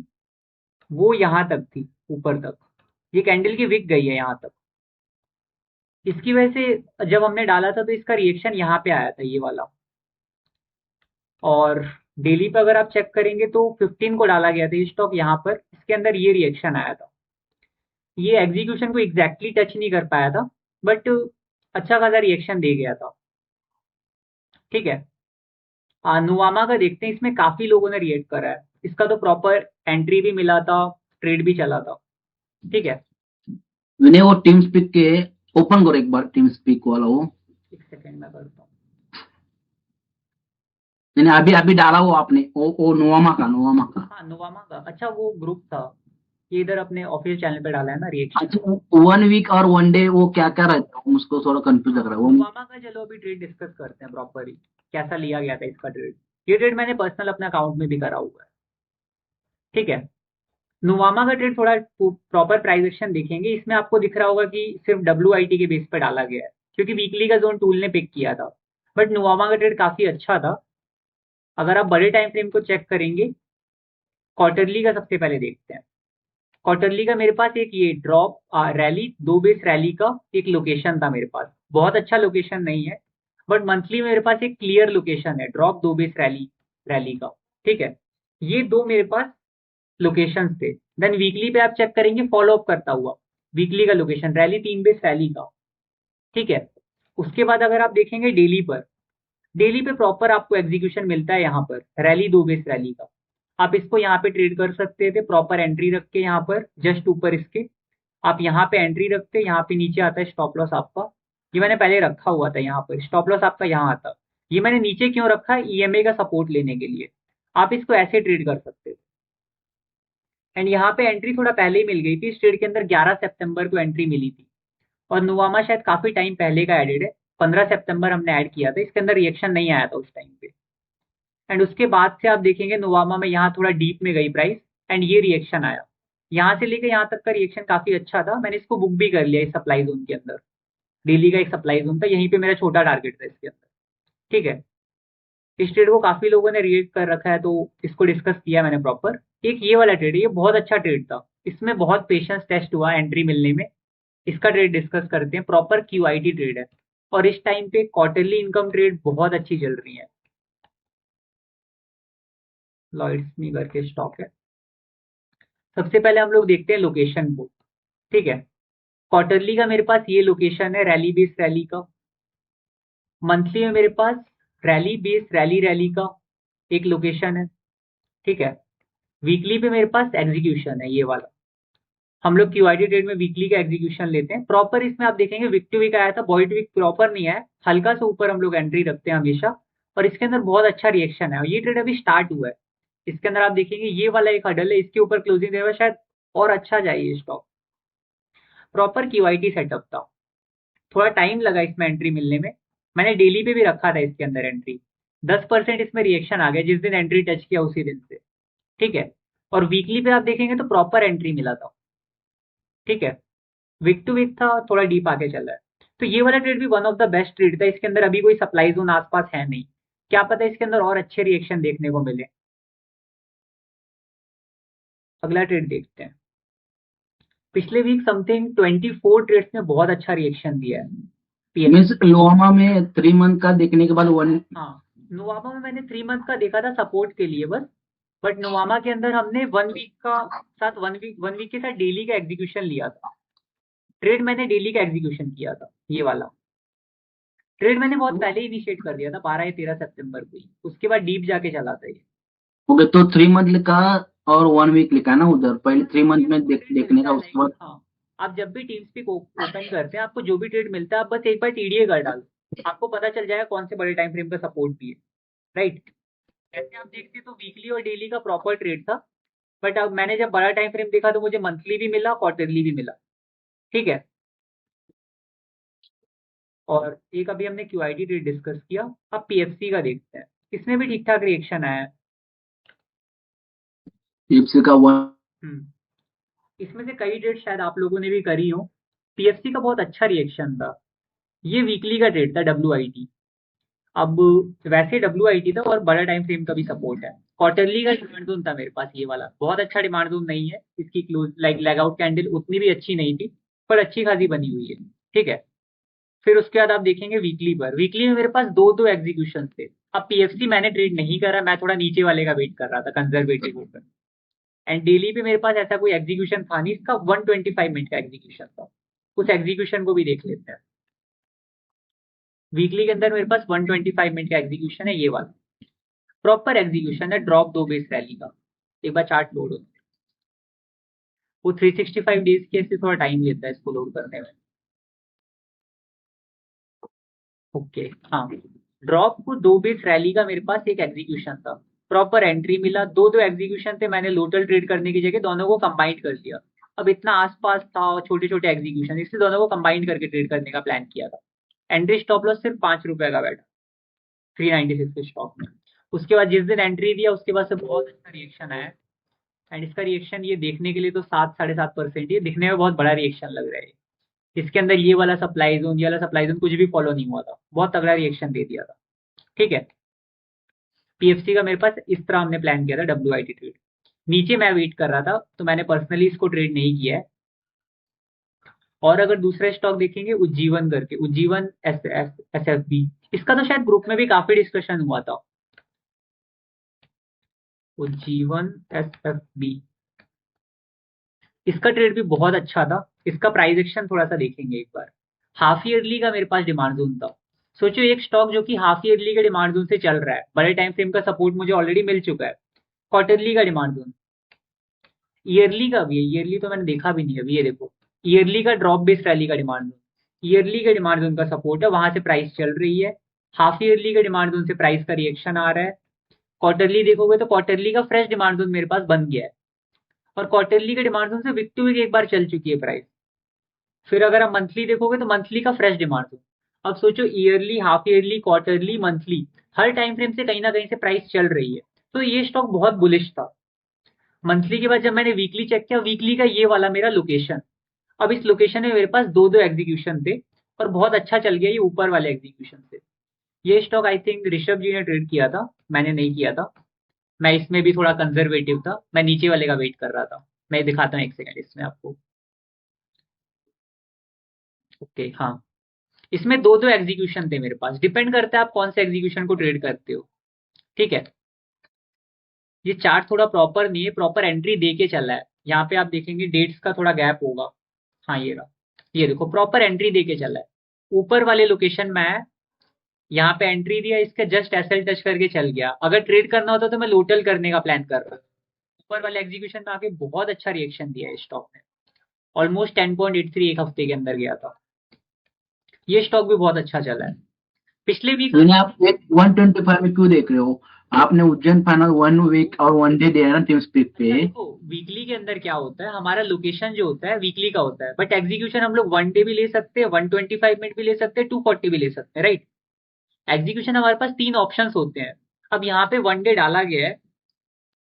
वो यहाँ तक थी, ऊपर तक, ये कैंडल की विक गई है यहाँ तक। इसकी वजह से जब हमने डाला था तो इसका रिएक्शन यहाँ पे आया था ये वाला, और डेली पे अगर आप चेक करेंगे तो 15 को डाला गया था ये स्टॉक यहाँ पर, इसके अंदर ये रिएक्शन आया था। ये एग्जीक्यूशन को एग्जैक्टली टच नहीं कर पाया था, बट अच्छा खासा रिएक्शन दे गया था। ठीक है, नुवामा का देखते हैं, इसमें काफी लोगों ने रिएक्ट करा है, इसका तो प्रॉपर एंट्री भी मिला था, ट्रेड भी चला था। ठीक है, मैंने वो टीम स्पीक के ओपन करो एक बार, टीम स्पीक वाला वो। एक सेकंड में करता हूँ। मैंने अभी अभी डाला वो आपने, वो नोवामा का, नोवामा का। हाँ नोवामा का, अच्छा वो ग्रुप था, ये इधर अपने ऑफिशियल चैनल पे डाला है ना रिएक्शन। अच्छा, 1 वीक और 1 डे वो क्या क्या रहता है, मुझको थोड़ा कंफ्यूज लग रहा है वो। नोवामा का चलो अभी ट्रेड डिस्कस करते हैं प्रॉपर ही, कैसा लिया गया था इसका ट्रेड। ये ट्रेड मैंने पर्सनल अपने अकाउंट में भी करा हुआ है। ठीक है, नोवामा का ट्रेड थोड़ा प्रॉपर प्राइस एक्शन देखेंगे, इसमें आपको दिख रहा होगा कि सिर्फ WIT के बेस पे डाला गया है क्योंकि वीकली का जोन टूल ने पिक किया था, बट नोवामा का ट्रेड काफी अच्छा था। अगर आप बड़े टाइम फ्रेम को चेक करेंगे, क्वार्टरली का सबसे पहले देखते हैं। क्वार्टरली का मेरे पास एक ये ड्रॉप रैली 2 बेस रैली का एक लोकेशन था मेरे पास, बहुत अच्छा लोकेशन नहीं है, बट मंथली मेरे पास एक क्लियर लोकेशन है ड्रॉप 2 बेस रैली रैली का। ठीक है, ये दो मेरे पास लोकेशंस थे। देन वीकली पे आप चेक करेंगे फॉलो अप करता हुआ, वीकली का लोकेशन रैली 3 बेस रैली का। ठीक है, उसके बाद अगर आप देखेंगे डेली पर, डेली पे प्रॉपर आपको एग्जीक्यूशन मिलता है यहाँ पर रैली 2 बेस रैली का। आप इसको यहाँ पे ट्रेड कर सकते थे प्रॉपर एंट्री रख के, यहाँ पर जस्ट ऊपर इसके आप यहाँ पे एंट्री रखते, यहाँ पे नीचे आता है स्टॉप लॉस आपका। ये मैंने पहले रखा हुआ था, यहाँ पर स्टॉप लॉस आपका यहाँ आता। ये मैंने नीचे क्यों रखा है, ईएमए का सपोर्ट लेने के लिए। आप इसको ऐसे ट्रेड कर सकते थे। एंड यहाँ पे एंट्री थोड़ा पहले ही मिल गई थी, इस ट्रेड के अंदर 11 सितंबर को एंट्री मिली थी, और नुवामा शायद काफी टाइम पहले का एडेड है, 15 सितंबर हमने ऐड किया था, इसके अंदर रिएक्शन नहीं आया था उस टाइम पे। एंड उसके बाद से आप देखेंगे नुवामा में यहाँ थोड़ा डीप में गई प्राइस, एंड ये रिएक्शन आया, यहाँ से लेकर यहाँ तक का रिएक्शन काफी अच्छा था। मैंने इसको बुक भी कर लिया इस सप्लाई जोन के अंदर, डेली का एक सप्लाई जोन था, यहीं पे मेरा छोटा टारगेट था इसके अंदर। ठीक है, इस ट्रेड को काफी लोगों ने रिएक्ट कर रखा है, तो इसको डिस्कस किया मैंने प्रॉपर। एक ये वाला ट्रेड है, ये बहुत अच्छा ट्रेड था, इसमें बहुत पेशेंस टेस्ट हुआ एंट्री मिलने में। इसका ट्रेड डिस्कस करते हैं, प्रॉपर क्यूआईटी ट्रेड है, और इस टाइम पे क्वार्टरली इनकम ट्रेड बहुत अच्छी चल रही है। लॉयड्स मी करके स्टॉक है। सबसे पहले हम लोग देखते हैं लोकेशन को। ठीक है, क्वार्टरली का मेरे पास ये लोकेशन है रैली बेस रैली का। मंथली में मेरे पास रैली बेस रैली रैली का एक लोकेशन है। ठीक है, वीकली पे मेरे पास एग्जीक्यूशन है ये वाला। हम लोग क्यूआईटी ट्रेड में वीकली का एग्जीक्यूशन लेते हैं प्रॉपर। इसमें आप देखेंगे विक टू वीक आया था, बॉडी टू वीक प्रॉपर नहीं आया, हल्का सा ऊपर हम लोग एंट्री रखते हैं हमेशा, और इसके अंदर बहुत अच्छा रिएक्शन है, और ये ट्रेड अभी स्टार्ट हुआ है। इसके अंदर आप देखेंगे ये वाला एक हडल है, इसके ऊपर क्लोजिंग देगा शायद और अच्छा जाए ये स्टॉक। प्रॉपर क्यूआईटी सेटअप था, थोड़ा टाइम लगा इसमें एंट्री मिलने में। मैंने डेली पे भी रखा था इसके अंदर एंट्री, 10% इसमें रिएक्शन आ गया जिस दिन एंट्री टच किया उसी दिन से। ठीक है, और वीकली पे आप देखेंगे तो प्रॉपर एंट्री मिला था। ठीक है, वीक टू वीक था, थोड़ा डीप आके चल रहा है। तो ये वाला ट्रेड भी one of the best trade था, इसके अंदर अभी कोई सप्लाई जोन आसपास है नहीं, क्या पता इसके अंदर और अच्छे रिएक्शन देखने को मिले। अगला ट्रेड देखते हैं। पिछले वीक समथिंग 24 ट्रेड्स में बहुत अच्छा रिएक्शन दिया है पीएनबी। मीन्स लोहामा में 3 मंथ का देखने के बाद 1 हाँ, नोवामा में मैंने 3 मंथ का देखा था सपोर्ट के लिए बस, बट नोवामा के अंदर हमने 1 वीक के साथ डेली का एग्जीक्यूशन लिया था। ट्रेड मैंने डेली का एग्जीक्यूशन किया था, ये वाला ट्रेड मैंने बहुत पहले इनिशिएट कर दिया था, 12 या 13 सितंबर को ही, उसके बाद डीप जाके चला था ये। ओके, तो 3 मंथ लिखा और 1 वीक लिखा है ना उधर, पहले 3 मंथ में देखने का उसके बाद। हाँ, आप जब भी टीम स्पीक ओपन करते हैं, आपको जो भी ट्रेड मिलता है आप बस एक बार टीडीए कर डालो, आपको पता चल जाएगा कौन से बड़े टाइम फ्रेम का सपोर्ट भी है। राइट, ऐसे आप देखते तो वीकली और डेली का प्रॉपर ट्रेड था, बट अब मैंने जब बड़ा टाइम फ्रेम देखा तो मुझे मंथली भी मिला, क्वार्टरली भी मिला। ठीक है, और एक अभी हमने क्यूआईटी ट्रेड डिस्कस किया, अब पीएफसी का देखते हैं, इसमें भी ठीक ठाक रिएक्शन आया है। टिप्स का 1 इसमें से कई ट्रेड शायद आप लोगों ने भी करी हो। पीएफसी का बहुत अच्छा रिएक्शन था, ये वीकली का ट्रेड था डब्ल्यूआईटी। अब वैसे डब्ल्यूआईटी था और बड़ा टाइम फ्रेम का भी सपोर्ट है। क्वार्टरली का डिमांड जोन था मेरे पास, ये वाला बहुत अच्छा डिमांड जोन नहीं है, इसकी close like leg out candle उतनी भी अच्छी नहीं थी, पर अच्छी खासी बनी हुई है। ठीक है, फिर उसके बाद आप देखेंगे वीकली पर, वीकली में मेरे पास दो दो एग्जीक्यूशन थे। अब पीएफसी मैंने ट्रेड नहीं करा, मैं थोड़ा नीचे वाले का वेट कर रहा था कंजर्वेटिव होकर। एंड डेली पे मेरे पास ऐसा कोई एग्जीक्यूशन था नहीं, इसका 125 मिनट का एग्जीक्यूशन था, उस एग्जीक्यूशन को भी देख लेते हैं। वीकली के अंदर मेरे पास 125 मिनट का एग्जीक्यूशन है, ये वाला प्रॉपर एग्जीक्यूशन है ड्रॉप 2 बेस रैली का। एक बार चार्ट लोड होता है, वो 365 डेज के, ऐसे थोड़ा टाइम लेता है इसको लोड करने में। ओके, हाँ, ड्रॉप को 2 बेस रैली का मेरे पास एक एग्जीक्यूशन था, प्रॉपर एंट्री मिला, दो दो एग्जीक्यूशन थे, मैंने लोटल ट्रेड करने की जगह दोनों को कंबाइंड कर लिया। अब इतना आसपास था छोटे छोटे एग्जीक्यूशन, इसलिए दोनों को कंबाइंड करके ट्रेड करने का प्लान किया था। एंट्री स्टॉप लॉस सिर्फ 5 रुपए का बैठा 396 के स्टॉक में। उसके बाद जिस दिन एंट्री दिया उसके बाद से बहुत अच्छा रिएक्शन आया, एंड इसका रिएक्शन ये देखने के लिए तो 7-7.5%, ये दिखने में बहुत बड़ा रिएक्शन लग रहा है। इसके अंदर ये वाला सप्लाई जोन, ये वाला सप्लाई जोन कुछ भी फॉलो नहीं हुआ था, बहुत तगड़ा रिएक्शन दे दिया था। ठीक है, पीएफसी का मेरे पास इस तरह हमने प्लान किया था डब्ल्यूआईटी ट्रेड। नीचे मैं वेट कर रहा था, तो मैंने पर्सनली इसको ट्रेड नहीं किया है। और अगर दूसरा स्टॉक देखेंगे उज्जीवन करके, उज्जीवन एस एफ बी, इसका तो शायद ग्रुप में भी काफी डिस्कशन हुआ था। उज्जीवन एस एफ बी, इसका ट्रेड भी बहुत अच्छा था। इसका प्राइस एक्शन थोड़ा सा देखेंगे एक बार। हाफ ईयरली का मेरे पास डिमांड जोन था। सोचो एक स्टॉक जो कि हाफ ईयरली के डिमांड जोन से चल रहा है, बड़े टाइम फ्रेम का सपोर्ट मुझे ऑलरेडी मिल चुका है। क्वार्टरली का डिमांड जोन, ईयरली का भी है, ईयरली तो मैंने देखा भी नहीं अभी, ये देखो ईयरली का ड्रॉप बेस्ड रैली का डिमांड जोन, ईयरली के डिमांड जोन का सपोर्ट है, वहां से प्राइस चल रही है। हाफ ईयरली के डिमांड जोन से प्राइस का रिएक्शन आ रहा है। क्वार्टरली देखोगे तो क्वार्टरली का फ्रेश डिमांड जोन मेरे पास बन गया है, और क्वार्टरली के डिमांड जोन से वीक टू वीक एक बार चल चुकी है प्राइस। फिर अगर आप मंथली देखोगे तो मंथली का फ्रेश डिमांड जोन। अब सोचो yearly, half yearly, quarterly, monthly, हर टाइम फ्रेम से कहीं ना कहीं से प्राइस चल रही है, तो ये स्टॉक बहुत बुलिश था। मंथली के बाद जब मैंने वीकली चेक किया, वीकली का ये वाला मेरा लोकेशन, अब इस लोकेशन में मेरे पास दो दो एग्जीक्यूशन थे, और बहुत अच्छा चल गया ये ऊपर वाले एग्जीक्यूशन से। ये स्टॉक आई थिंक ऋषभ जी ने ट्रेड किया था, मैंने नहीं किया था। मैं इसमें भी थोड़ा कंजर्वेटिव था, मैं नीचे वाले का वेट कर रहा था। मैं दिखाता हूँ एक सेकंड इसमें आपको। ओके, हाँ, इसमें दो दो एग्जीक्यूशन थे मेरे पास, डिपेंड करता है आप कौन से एग्जीक्यूशन को ट्रेड करते हो। ठीक है, ये चार्ट थोड़ा प्रॉपर नहीं है, प्रॉपर एंट्री दे के चला है। यहाँ पे आप देखेंगे डेट्स का थोड़ा गैप होगा। हाँ, ये रहा, ये देखो प्रॉपर एंट्री दे के चला है। ऊपर वाले लोकेशन में है, यहाँ पे एंट्री दिया, इसका जस्ट एसएल टच करके चल गया। अगर ट्रेड करना होता तो मैं लोटल करने का प्लान कर रहा था। ऊपर वाले एग्जीक्यूशन में आके बहुत अच्छा रिएक्शन दिया है स्टॉक ने, ऑलमोस्ट 10.83 एक हफ्ते के अंदर गया था। ये स्टॉक भी बहुत अच्छा चला है पिछले वीक। यानी आप एक 125 में क्यों देख रहे हो? आपने उज्जैन फाइनल 1 वीक और 1 डे दिया है ना टीम स्पीक पे। देखो वीकली के अंदर क्या होता है, हमारा लोकेशन जो होता है वीकली का होता है, बट एग्जीक्यूशन हम लोग 1 डे भी ले सकते हैं, 125 मिनट भी ले सकते हैं, 240 भी ले सकते हैं, राइट। एग्जीक्यूशन हमारे पास तीन ऑप्शन होते हैं। अब यहाँ पे 1 डे डाला गया है,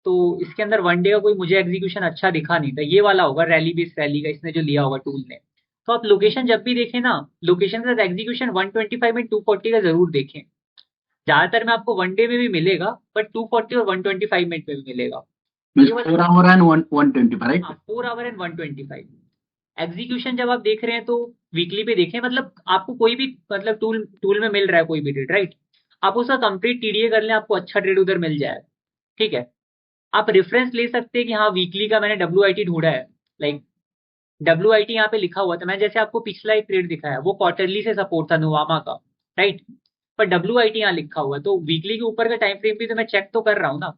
तो इसके अंदर 1 डे का कोई मुझे एग्जीक्यूशन अच्छा दिखा नहीं था। ये वाला होगा रैली बेस रैली का, इसने जो लिया होगा टूल ने। तो आप लोकेशन जब भी देखें ना, लोकेशन के साथ एग्जीक्यूशन 125 में 240 का जरूर देखें। ज्यादातर में आपको 1 डे में भी मिलेगा, बट 240 और 125 मिनट में भी मिलेगा। ये वाला 4 आवर एंड 125, राइट? हाँ, 4 आवर एंड 125 एग्जीक्यूशन जब आप देख रहे हैं तो वीकली पे देखें। मतलब आपको कोई भी मतलब टूल टूल में मिल रहा है कोई भी ट्रेड, राइट, आप उसका कंप्लीट टीडीए कर लें, आपको अच्छा ट्रेड उधर मिल जाए। ठीक है, आप रेफरेंस ले सकते हैं कि हाँ वीकली का मैंने डब्ल्यू ढूंढा है, लाइक डब्ल्यू यहाँ पे लिखा हुआ था। मैं जैसे आपको पिछला एक ट्रेड दिखाया, वो क्वार्टरली से सपोर्ट था नोवामा का, राइट, पर डब्ल्यू यहाँ लिखा हुआ है, तो वीकली के ऊपर का टाइम फ्रेम भी तो मैं चेक तो कर रहा हूँ ना।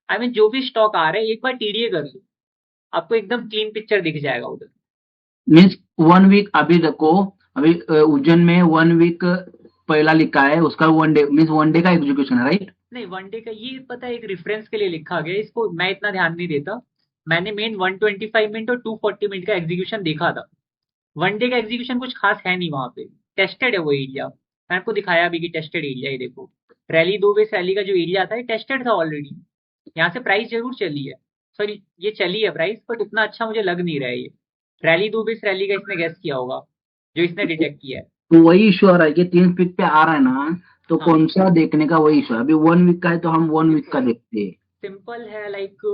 आई मीन जो भी स्टॉक आ रहा है एक बार टीडीए कर लो, आपको एकदम क्लीन पिक्चर दिख जाएगा उधर। मीन्स 1 वीक अभी देखो, अभी उज्जैन में 1 वीक पहला लिखा है, उसका 1 डे मीन्स 1 डे का एग्जीक्यूशन है, राइट? नहीं, 1 डे का ये पता है एक रेफरेंस के लिए लिखा गया, इसको मैं इतना ध्यान नहीं देता। मैंने मेन 125 मिनट और 240 मिनट का एग्जीक्यूशन देखा था। 1 डे का एग्जीक्यूशन कुछ खास है नहीं वहां पे, टेस्टेड है वो एरिया। मैं आपको दिखाया अभी कि टेस्टेड एरिया, ये देखो रैली दो बेस रैली का जो एरिया था ये टेस्टेड था ऑलरेडी। यहाँ से प्राइस जरूर चली है, सॉरी ये चली है प्राइस, बट उतना अच्छा मुझे लग नहीं रहा है ये। रैली दो बेस रैली का इसने गैस किया होगा, जो इसने डिटेक्ट किया है। तो वही इशू आ रहा है कि 3 फीट पे आ रहा है ना, तो हाँ, कौन सा देखने का वही इशू है। अभी 1 वीक का है तो हम 1 वीक का देखते हैं। सिंपल है, लाइक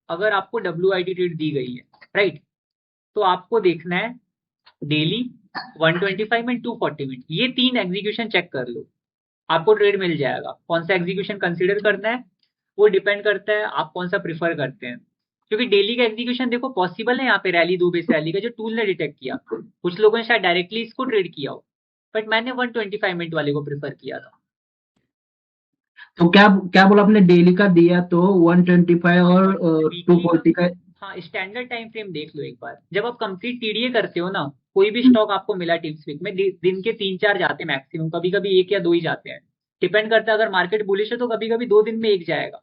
अगर आपको डब्ल्यू रेट दी गई है, राइट, तो आपको देखना है डेली, 125 मिनट, 240 मिनट, ये तीन एग्जीक्यूशन चेक कर लो, आपको ट्रेड मिल जाएगा। कौन सा एग्जीक्यूशन कंसीडर करना है वो डिपेंड करता है आप कौन सा प्रिफर करते हैं, क्योंकि डेली का एग्जीक्यूशन देखो पॉसिबल है यहाँ पे रैली दो बेस रैली का जो टूल ने डिटेक्ट किया। कुछ लोगों ने शायद डायरेक्टली इसको ट्रेड किया हो, बट मैंने 125 मिनट वाले को प्रिफर किया था। तो क्या क्या बोला आपने? डेली का दिया तो 125 और वीकली 240 का। हाँ, स्टैंडर्ड टाइम फ्रेम देख लो एक बार। जब आप कंप्लीट टीडीए करते हो ना, कोई भी स्टॉक आपको मिला टिप्सविक में, दिन के 3-4 जाते हैं मैक्सिमम, कभी कभी एक या दो ही जाते हैं, डिपेंड करता है। अगर मार्केट बुलिश है तो कभी कभी 2 दिन में एक जाएगा,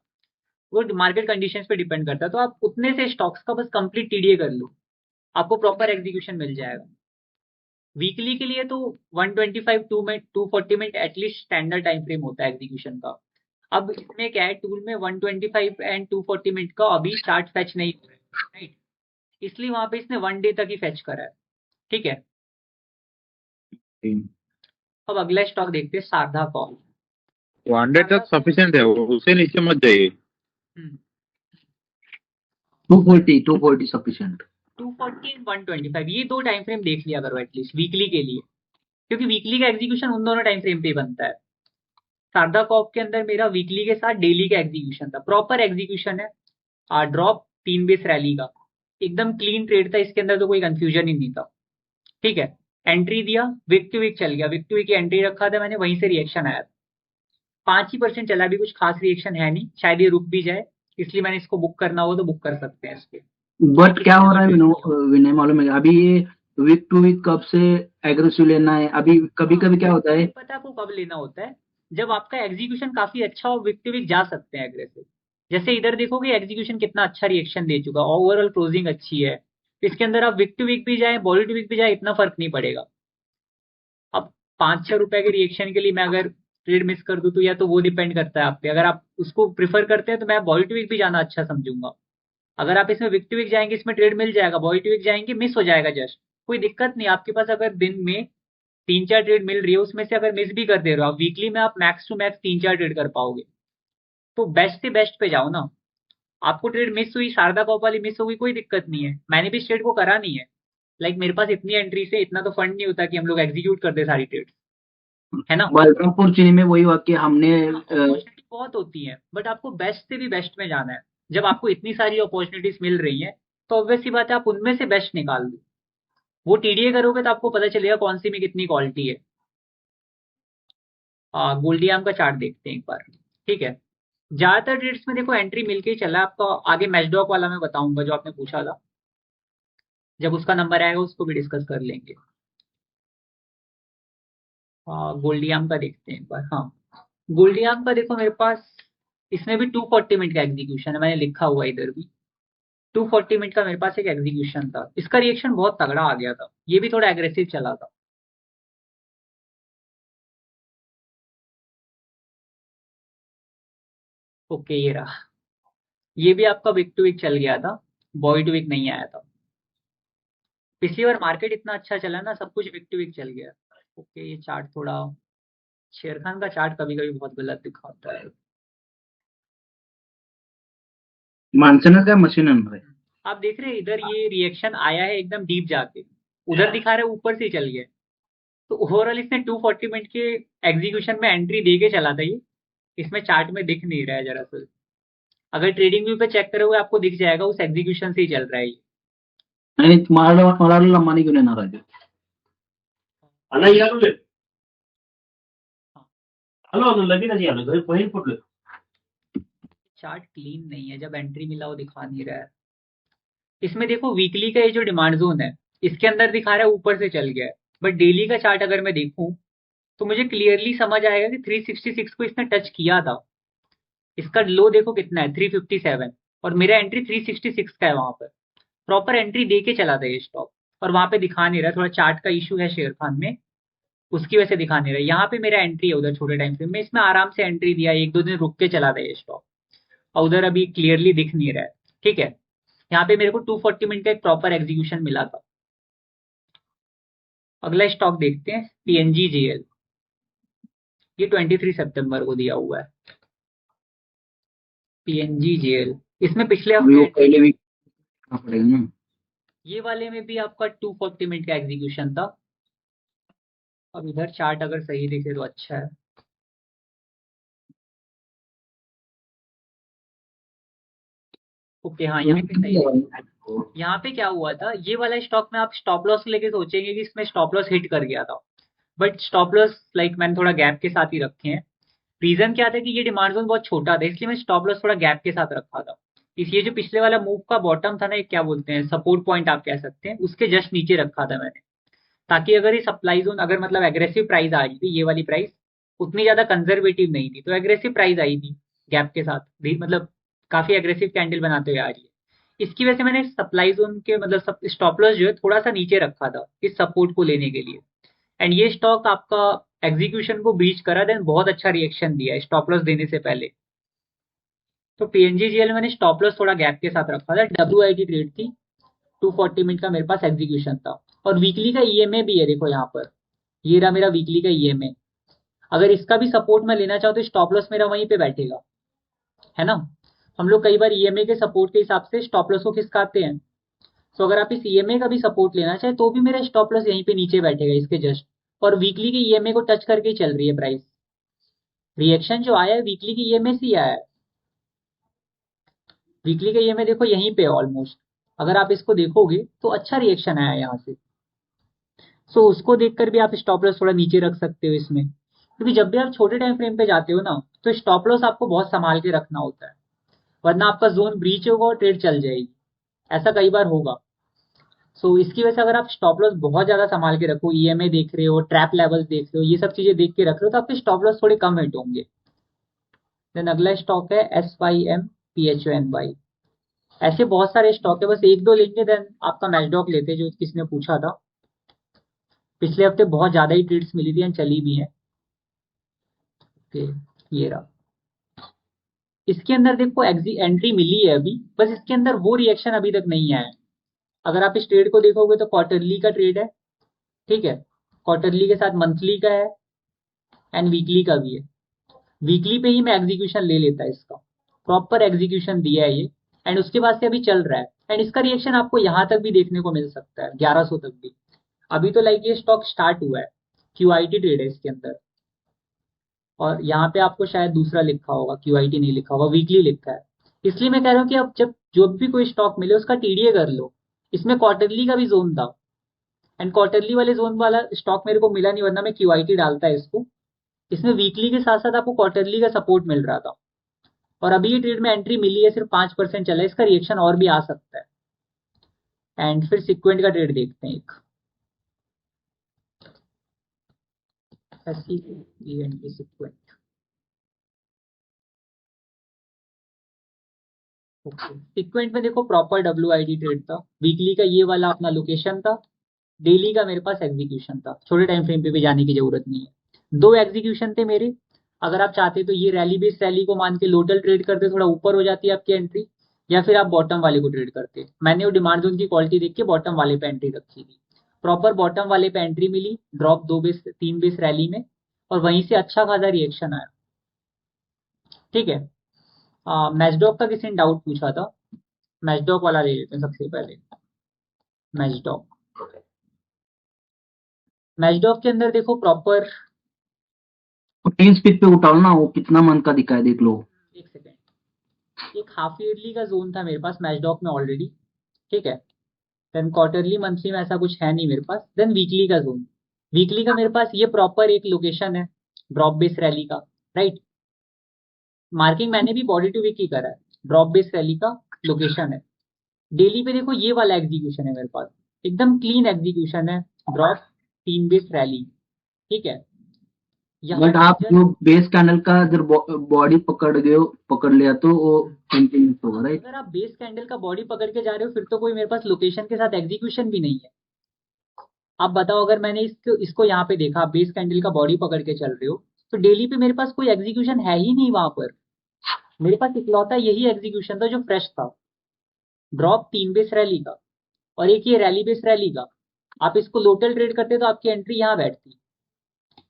वो मार्केट कंडीशंस पे डिपेंड करता है। तो आप उतने से स्टॉक्स का बस कंप्लीट टीडीए कर लो, आपको प्रॉपर एग्जीक्यूशन मिल जाएगा। वीकली के लिए तो 125 240 minute at least standard time frame होता है एग्जीक्यूशन का। अब इसमें क्या है, टूल में 125 एंड 240 मिनट का अभी चार्ट फैच नहीं हो रहा है, राइट, इसलिए वहां पे इसने 1 डे तक ही फैच करा है। ठीक है, अब अगला स्टॉक देखते हैं, शारदा कॉल। 1 डे तक सफिशिएंट है वो, उससे नीचे मत जाइए। 240 सफिशिएंट। 240 एंड 125 ये दो टाइम फ्रेम देख लिया करो एटलीस्ट वीकली के लिए, क्योंकि वीकली का एग्जीक्यूशन उन दोनों टाइम फ्रेम पे ही बनता है। शारदा कॉप के अंदर मेरा वीकली के साथ डेली का एग्जीक्यूशन था, प्रॉपर एग्जीक्यूशन है। ड्रॉप 3 बेस रैली का एकदम क्लीन ट्रेड था, इसके अंदर तो कोई कंफ्यूजन ही नहीं था। ठीक है, एंट्री दिया, विक टू विक चल गया, विक टू विक एंट्री रखा था मैंने, वहीं से रिएक्शन आया था। 5% चला, अभी कुछ खास रिएक्शन है नहीं, शायद ये रुक भी जाए, इसलिए मैंने इसको बुक करना हो तो बुक कर सकते हैं इसके। बट क्या हो रहा है विनय मालूम है अभी ये वीक टू वीक कब से एग्रेसिव लेना है? अभी कभी कभी क्या होता है, पता आपको कब लेना होता है, जब आपका एग्जीक्यूशन काफी अच्छा हो, विक टू विक जा सकते हैं एग्रेसिव। जैसे इधर देखोगे एग्जीक्यूशन कितना अच्छा रिएक्शन दे चुका, ओवरऑल क्लोजिंग अच्छी है, इसके अंदर आप विक टू विक भी जाए बॉडी टू विक भी जाए इतना फर्क नहीं पड़ेगा। अब 5-6 रुपए के रिएक्शन के लिए मैं अगर ट्रेड मिस कर दूं तो या तो वो डिपेंड करता है आप पे, अगर आप उसको प्रीफर करते हैं तो मैं बॉडी टू विक भी जाना अच्छा समझूंगा। अगर आप इसमें विक टू विक जाएंगे, इसमें ट्रेड मिल जाएगा, बॉडी टू विक जाएंगे मिस हो जाएगा जस्ट, कोई दिक्कत नहीं। आपके पास अगर दिन में 3-4 ट्रेड मिल रही है, उसमें से अगर मिस भी कर दे रहे हो आप, वीकली में आप मैक्स टू मैक्स 3-4 ट्रेड कर पाओगे। तो बेस्ट से बेस्ट पे जाओ ना। आपको ट्रेड मिस हुई, शारदा कॉप वाली मिस हो गई, कोई दिक्कत नहीं है, मैंने भी इस ट्रेड को करा नहीं है। लाइक मेरे पास इतनी एंट्री से इतना तो फंड नहीं होता कि हम लोग एग्जीक्यूट कर दे सारी ट्रेड, है ना। बलरामपुर चीनी में वही हुआ कि हमने अपॉर्चुनिटी बहुत होती है, बट आपको बेस्ट से भी बेस्ट में जाना है। जब आपको इतनी सारी अपॉर्चुनिटीज मिल रही है तो ऑब्वियस सी बात है आप उनमें से बेस्ट निकाल दो। वो टीडीए करोगे तो आपको पता चलेगा कौन सी में कितनी क्वालिटी है। गोल्डियाम का चार्ट देखते हैं एक बार। ठीक है, ज्यादातर ट्रेड्स में देखो एंट्री मिलके ही चला है आपका। आगे मैचडॉक वाला मैं बताऊंगा जो आपने पूछा था, जब उसका नंबर आएगा उसको भी डिस्कस कर लेंगे। गोल्डियाम का देखते हैं एक बार। हाँ, गोल्डियाम का देखो मेरे पास, इसमें भी 240 मिनट का एग्जीक्यूशन है, मैंने लिखा हुआ है इधर भी। 240 मिनट का मेरे पास एक एग्जीक्यूशन था, इसका रिएक्शन बहुत तगड़ा आ गया था, ये भी थोड़ा एग्रेसिव चला था। ओके, ये रहा, ये भी आपका विक टू विक चल गया था, बॉडी टू विक नहीं आया था। पिछली बार मार्केट इतना अच्छा चला ना, सब कुछ विक टू विक चल गया। ओके, ये चार्ट थोड़ा, शेर खान का चार्ट कभी कभी बहुत गलत दिखाता है। मानसेनर का मशीन है। आप देख रहे हैं इधर ये रिएक्शन आया है एकदम डीप जाके, उधर दिखा रहे ऊपर से चल गया। तो ओवरऑल इसने 240 मिनट के एग्जीक्यूशन में एंट्री दे के चला था ये, इसमें चार्ट में दिख नहीं रहा है जरा सा। अगर ट्रेडिंग व्यू पे चेक करोगे आपको दिख जाएगा उस एग्जीक्यूशन से ही चल रहा है ये। आणि मला लंबानी घेऊन येणार आहे अण्णा या तुझे हॅलो लगेच या घरी पहिली कुठलं चार्ट क्लीन नहीं है, जब एंट्री मिला वो दिखा नहीं रहा है। इसमें देखो वीकली का ये जो डिमांड जोन है, इसके अंदर दिखा रहा है ऊपर से चल गया है, बट डेली का चार्ट अगर मैं देखूं तो मुझे क्लियरली समझ आएगा कि 366 को इसने टच किया था। इसका लो देखो कितना है, 357, और मेरा एंट्री 366 का है वहां पर। प्रॉपर एंट्री दे के चला था ये स्टॉक, और वहां पे दिखा नहीं रहा, थोड़ा चार्ट का इशू है शेर खान में, उसकी वजह से दिखा नहीं रहा। यहाँ पे मेरा एंट्री है उधर छोटे टाइम फ्रेम में, इसमें आराम से एंट्री दिया, 1-2 दिन रुक के चला था ये स्टॉक, और उधर अभी क्लियरली दिख नहीं रहा है। ठीक है, यहाँ पे मेरे को 240 मिनट का एक प्रॉपर एग्जीक्यूशन मिला था। अगला स्टॉक देखते हैं, PNGJL, ये 23 सितंबर को दिया हुआ है। PNGJL, इसमें पिछले अभी वो हफ्ते पहले वीक पड़ेगा ना। ये वाले में भी आपका 240 मिनट का एग्जीक्यूशन था। अब इधर चार्ट अगर सही दिखे तो अच्छा है। ओके, हाँ यहाँ पे सही है। यहाँ पे क्या हुआ था, ये वाला स्टॉक में आप स्टॉप लॉस लेके सोचेंगे कि इसमें स्टॉप लॉस हिट कर गया था, बट स्टॉप लॉस लाइक मैंने थोड़ा गैप के साथ ही रखे हैं। रीजन क्या था कि ये डिमांड जोन बहुत छोटा था, इसलिए मैं स्टॉप लॉस थोड़ा गैप के साथ रखा था। इसलिए जो पिछले वाला मूव का बॉटम था ना, ये क्या बोलते हैं, सपोर्ट पॉइंट आप कह सकते हैं, उसके जस्ट नीचे रखा था मैंने, ताकि अगर ये सप्लाई जोन, अगर मतलब एग्रेसिव प्राइस आ रही थी, ये वाली प्राइस उतनी ज्यादा कंजर्वेटिव नहीं थी, तो एग्रेसिव प्राइस आई थी गैप के साथ भी, मतलब काफी एग्रेसिव कैंडल बनाते हुए आ रही है। इसकी वजह से मैंने सप्लाई जोन के मतलब स्टॉप लॉस जो है थोड़ा सा नीचे रखा था इस सपोर्ट को लेने के लिए। एंड ये स्टॉक आपका एग्जीक्यूशन को ब्रीच करा, देन बहुत अच्छा रिएक्शन दिया स्टॉप लॉस देने से पहले। तो PNGJL मैंने स्टॉप लॉस थोड़ा गैप के साथ रखा था, WIT ट्रेड थी, 240 मिनट का मेरे पास एग्जीक्यूशन था। और वीकली का EMA भी है, देखो यहाँ पर, ये रहा मेरा वीकली का EMA। अगर इसका भी सपोर्ट मैं लेना चाहूँ तो स्टॉप लॉस मेरा वहीं पे बैठेगा, है ना। हम लोग कई बार ईएमए के सपोर्ट के हिसाब से स्टॉप लॉस को खिसकाते हैं। तो अगर आप इस ईएमए का भी सपोर्ट लेना चाहे तो भी मेरा स्टॉप लॉस यहीं पे नीचे बैठेगा इसके जस्ट, और वीकली के ईएमए को टच करके ही चल रही है प्राइस। रिएक्शन जो आया है वीकली की ईएमए से ही आया है। वीकली का ईएमए देखो यहीं पे ऑलमोस्ट, अगर आप इसको देखोगे तो अच्छा रिएक्शन आया यहाँ से। सो उसको देखकर भी आप स्टॉप लॉस थोड़ा नीचे रख सकते हो इसमें, क्योंकि जब भी आप छोटे टाइम फ्रेम पे जाते हो ना तो स्टॉप लॉस आपको बहुत संभाल के रखना होता है, वरना आपका जोन ब्रीच होगा और ट्रेड चल जाएगी, ऐसा कई बार होगा। सो इसकी वजह से अगर आप स्टॉप लॉस बहुत ज्यादा संभाल के रखो, ईएमए देख रहे हो, ट्रैप लेवल्स देख रहे हो, ये सब चीजें देख के रख रहे हो, तो आपके स्टॉप लॉस थोड़े कम हिट होंगे। देन अगला स्टॉक है SYMPHONY। ऐसे बहुत सारे स्टॉक है, बस एक दो लेंगे देन आपका मैचडॉक लेते हैं जो किसने पूछा था। पिछले हफ्ते बहुत ज्यादा ही ट्रेड्स मिली थी एंड चली भी है। ओके, ये रहा। इसके अंदर देखो एंट्री मिली है अभी, बस इसके अंदर वो रिएक्शन अभी तक नहीं आया है। अगर आप इस ट्रेड को देखोगे तो क्वार्टरली का ट्रेड है, ठीक है, क्वार्टरली के साथ मंथली का है एंड वीकली का भी है। वीकली पे ही मैं एग्जीक्यूशन ले लेता है इसका, प्रॉपर एग्जीक्यूशन दिया है ये, एंड उसके बाद से अभी चल रहा है एंड इसका रिएक्शन आपको यहाँ तक भी देखने को मिल सकता है 1100 तक भी। अभी तो लाइक ये स्टॉक स्टार्ट हुआ है, QIT ट्रेड है इसके अंदर, और यहाँ पे आपको शायद दूसरा लिखा होगा, QIT नहीं लिखा होगा, वीकली लिखा है। इसलिए मैं कह रहा हूँ कि अब जब जो भी कोई स्टॉक मिले उसका टीडीए कर लो। इसमें क्वार्टरली का भी जोन था एंड क्वार्टरली वाले जोन वाला स्टॉक मेरे को मिला नहीं, वरना मैं QIT डालता है इसको। इसमें वीकली के साथ साथ आपको क्वार्टरली का सपोर्ट मिल रहा था, और अभी ये ट्रेड में एंट्री मिली है, सिर्फ 5% चला है, इसका रिएक्शन और भी आ सकता है। एंड फिर सिक्वेंट का ट्रेड देखते हैं एक, सिक्वेंट। सिक्वेंट में देखो प्रॉपर WID ट्रेड था, वीकली का ये वाला अपना लोकेशन था, डेली का मेरे पास एग्जीक्यूशन था, छोटे टाइम फ्रेम पे भी जाने की जरूरत नहीं है। दो एग्जीक्यूशन थे मेरे। अगर आप चाहते तो ये रैली बेस्ड रैली को मान के लोटल ट्रेड करते, थोड़ा ऊपर हो जाती है आपकी एंट्री, या फिर आप बॉटम वाले को ट्रेड करते। मैंने वो डिमांड जोन की क्वालिटी देख के बॉटम वाले पे एंट्री रखी थी, प्रॉपर बॉटम वाले पे एंट्री मिली, ड्रॉप 2 बेस 3 बेस रैली में, और वहीं से अच्छा खासा रिएक्शन आया। ठीक है, मैचडॉक का किसी ने डाउट पूछा था, मैचडॉक वाला ले लेते हैं सबसे पहले। मैचडॉक, मैचडॉक के अंदर देखो प्रॉपर, टीम स्पीड पे उठाओ ना, वो कितना मंथ का दिखा है देख लो। एक सेकेंड, एक हाफ ईयरली का जोन था मेरे पास मैचडॉक में ऑलरेडी, ठीक है। देन क्वार्टरली मंथली में ऐसा कुछ है नहीं मेरे पास। देन वीकली का जोन, वीकली का मेरे पास ये प्रॉपर एक लोकेशन है, ड्रॉप बेस रैली का, राइट। मार्किंग मैंने भी बॉडी टू वीक ही करा है, ड्रॉप बेस रैली का लोकेशन है। डेली पे देखो ये वाला एग्जीक्यूशन है मेरे पास, एकदम क्लीन एग्जीक्यूशन है, ड्रॉप 3 बेस रैली, ठीक है। यहाँ बट आप जो बेस कैंडल का अगर बॉडी पकड़ लिया तो वो कंटिन्यूस होगा, राइट। अगर आप बेस कैंडल का बॉडी पकड़ के जा रहे हो फिर तो कोई मेरे पास लोकेशन के साथ एग्जीक्यूशन भी नहीं है। आप बताओ, अगर मैंने इसको यहाँ पे देखा, बेस कैंडल का बॉडी पकड़ के चल रहे हो, तो डेली पे मेरे पास कोई एग्जीक्यूशन है ही नहीं वहां पर। मेरे पास इकलौता यही एग्जीक्यूशन था जो फ्रेश था, ड्रॉप 3 बेस रैली का, और एक ये रैली बेस रैली का। आप इसको लोटल ट्रेड करते तो आपकी एंट्री यहाँ बैठती,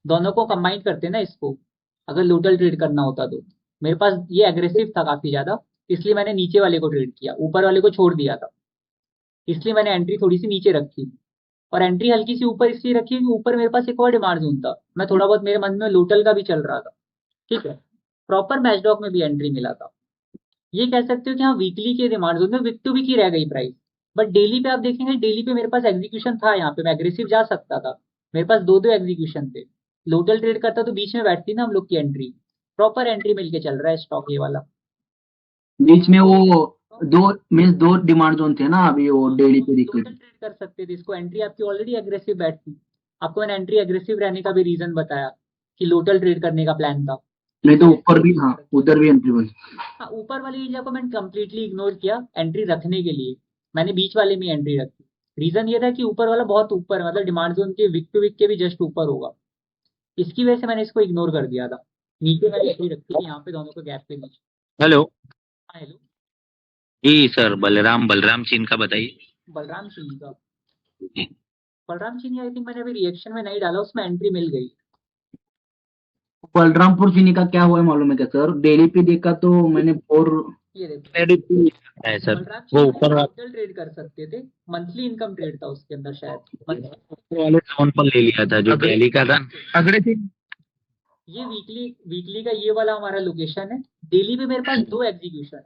दोनों को कंबाइन करते ना इसको, अगर लोटल ट्रेड करना होता तो। मेरे पास ये एग्रेसिव था काफी ज्यादा, इसलिए मैंने नीचे वाले को ट्रेड किया, ऊपर वाले को छोड़ दिया था, इसलिए मैंने एंट्री थोड़ी सी नीचे रखी, और एंट्री हल्की सी ऊपर इसलिए रखी कि ऊपर मेरे पास एक और डिमांड जोन था, मैं थोड़ा बहुत मेरे मन में लोटल का भी चल रहा था, ठीक है। प्रॉपर मैचडॉक में भी एंट्री मिला था। ये कह सकते हो कि हाँ वीकली के डिमांड जोन में वीक टू वीक ही रह गई प्राइस, बट डेली पे आप देखेंगे, डेली पे मेरे पास एग्जीक्यूशन था, यहाँ पे मैं एग्रेसिव जा सकता था, मेरे पास दो एग्जीक्यूशन थे। लोटल ट्रेड करता तो बीच में बैठती ना हम लोग की एंट्री, प्रॉपर एंट्री मिलके चल रहा है स्टॉक ये वाला। बीच में वो दो डिमांड जोन थे ना, अभी वो डेली पे दिखे। लोटल ट्रेड कर सकते थे इसको, एंट्री आपकी ऑलरेडी एग्रेसिव बैठती। आपको मैंने एंट्री एग्रेसिव रहने का भी रीजन बताया कि लोटल ट्रेड करने का प्लान था। नहीं तो ऊपर भी, हाँ उधर भी एंट्री बनी। हाँ, ऊपर वाले एरिया को मैंने कंप्लीटली इग्नोर किया एंट्री रखने के लिए, मैंने बीच वाले में एंट्री रखी। रीजन ये था कि ऊपर वाला बहुत ऊपर है, मतलब डिमांड जोन के वीक टू वीक के भी जस्ट ऊपर होगा, इसकी वजह से मैंने इसको इग्नोर कर दिया था। नीचे मैंने एंट्री रखी थी यहाँ पे दोनों के गैप के नीचे। हेलो हाँ हेलो, जी सर, बलराम चीन का बताइए। बलराम चीनी का, बलराम चीनी आई थिंक मैंने अभी रिएक्शन में नहीं डाला, उसमें एंट्री मिल गई। बलरामपुर चीनी का क्या हुआ है मालूम है क्या सर? डेली पे देखा तो मैंने ये देखो है सर, बलराम वो चीनी ऊपर कैपिटल ट्रेड कर सकते थे, मंथली इनकम ट्रेड था उसके अंदर शायद monthly। वाले टाउन पर ले लिया था जो दिल्ली का था। अगले थी ये वीकली वीकली का ये वाला हमारा लोकेशन है। डेली पे मेरे पास 2 एग्जीक्यूशन है।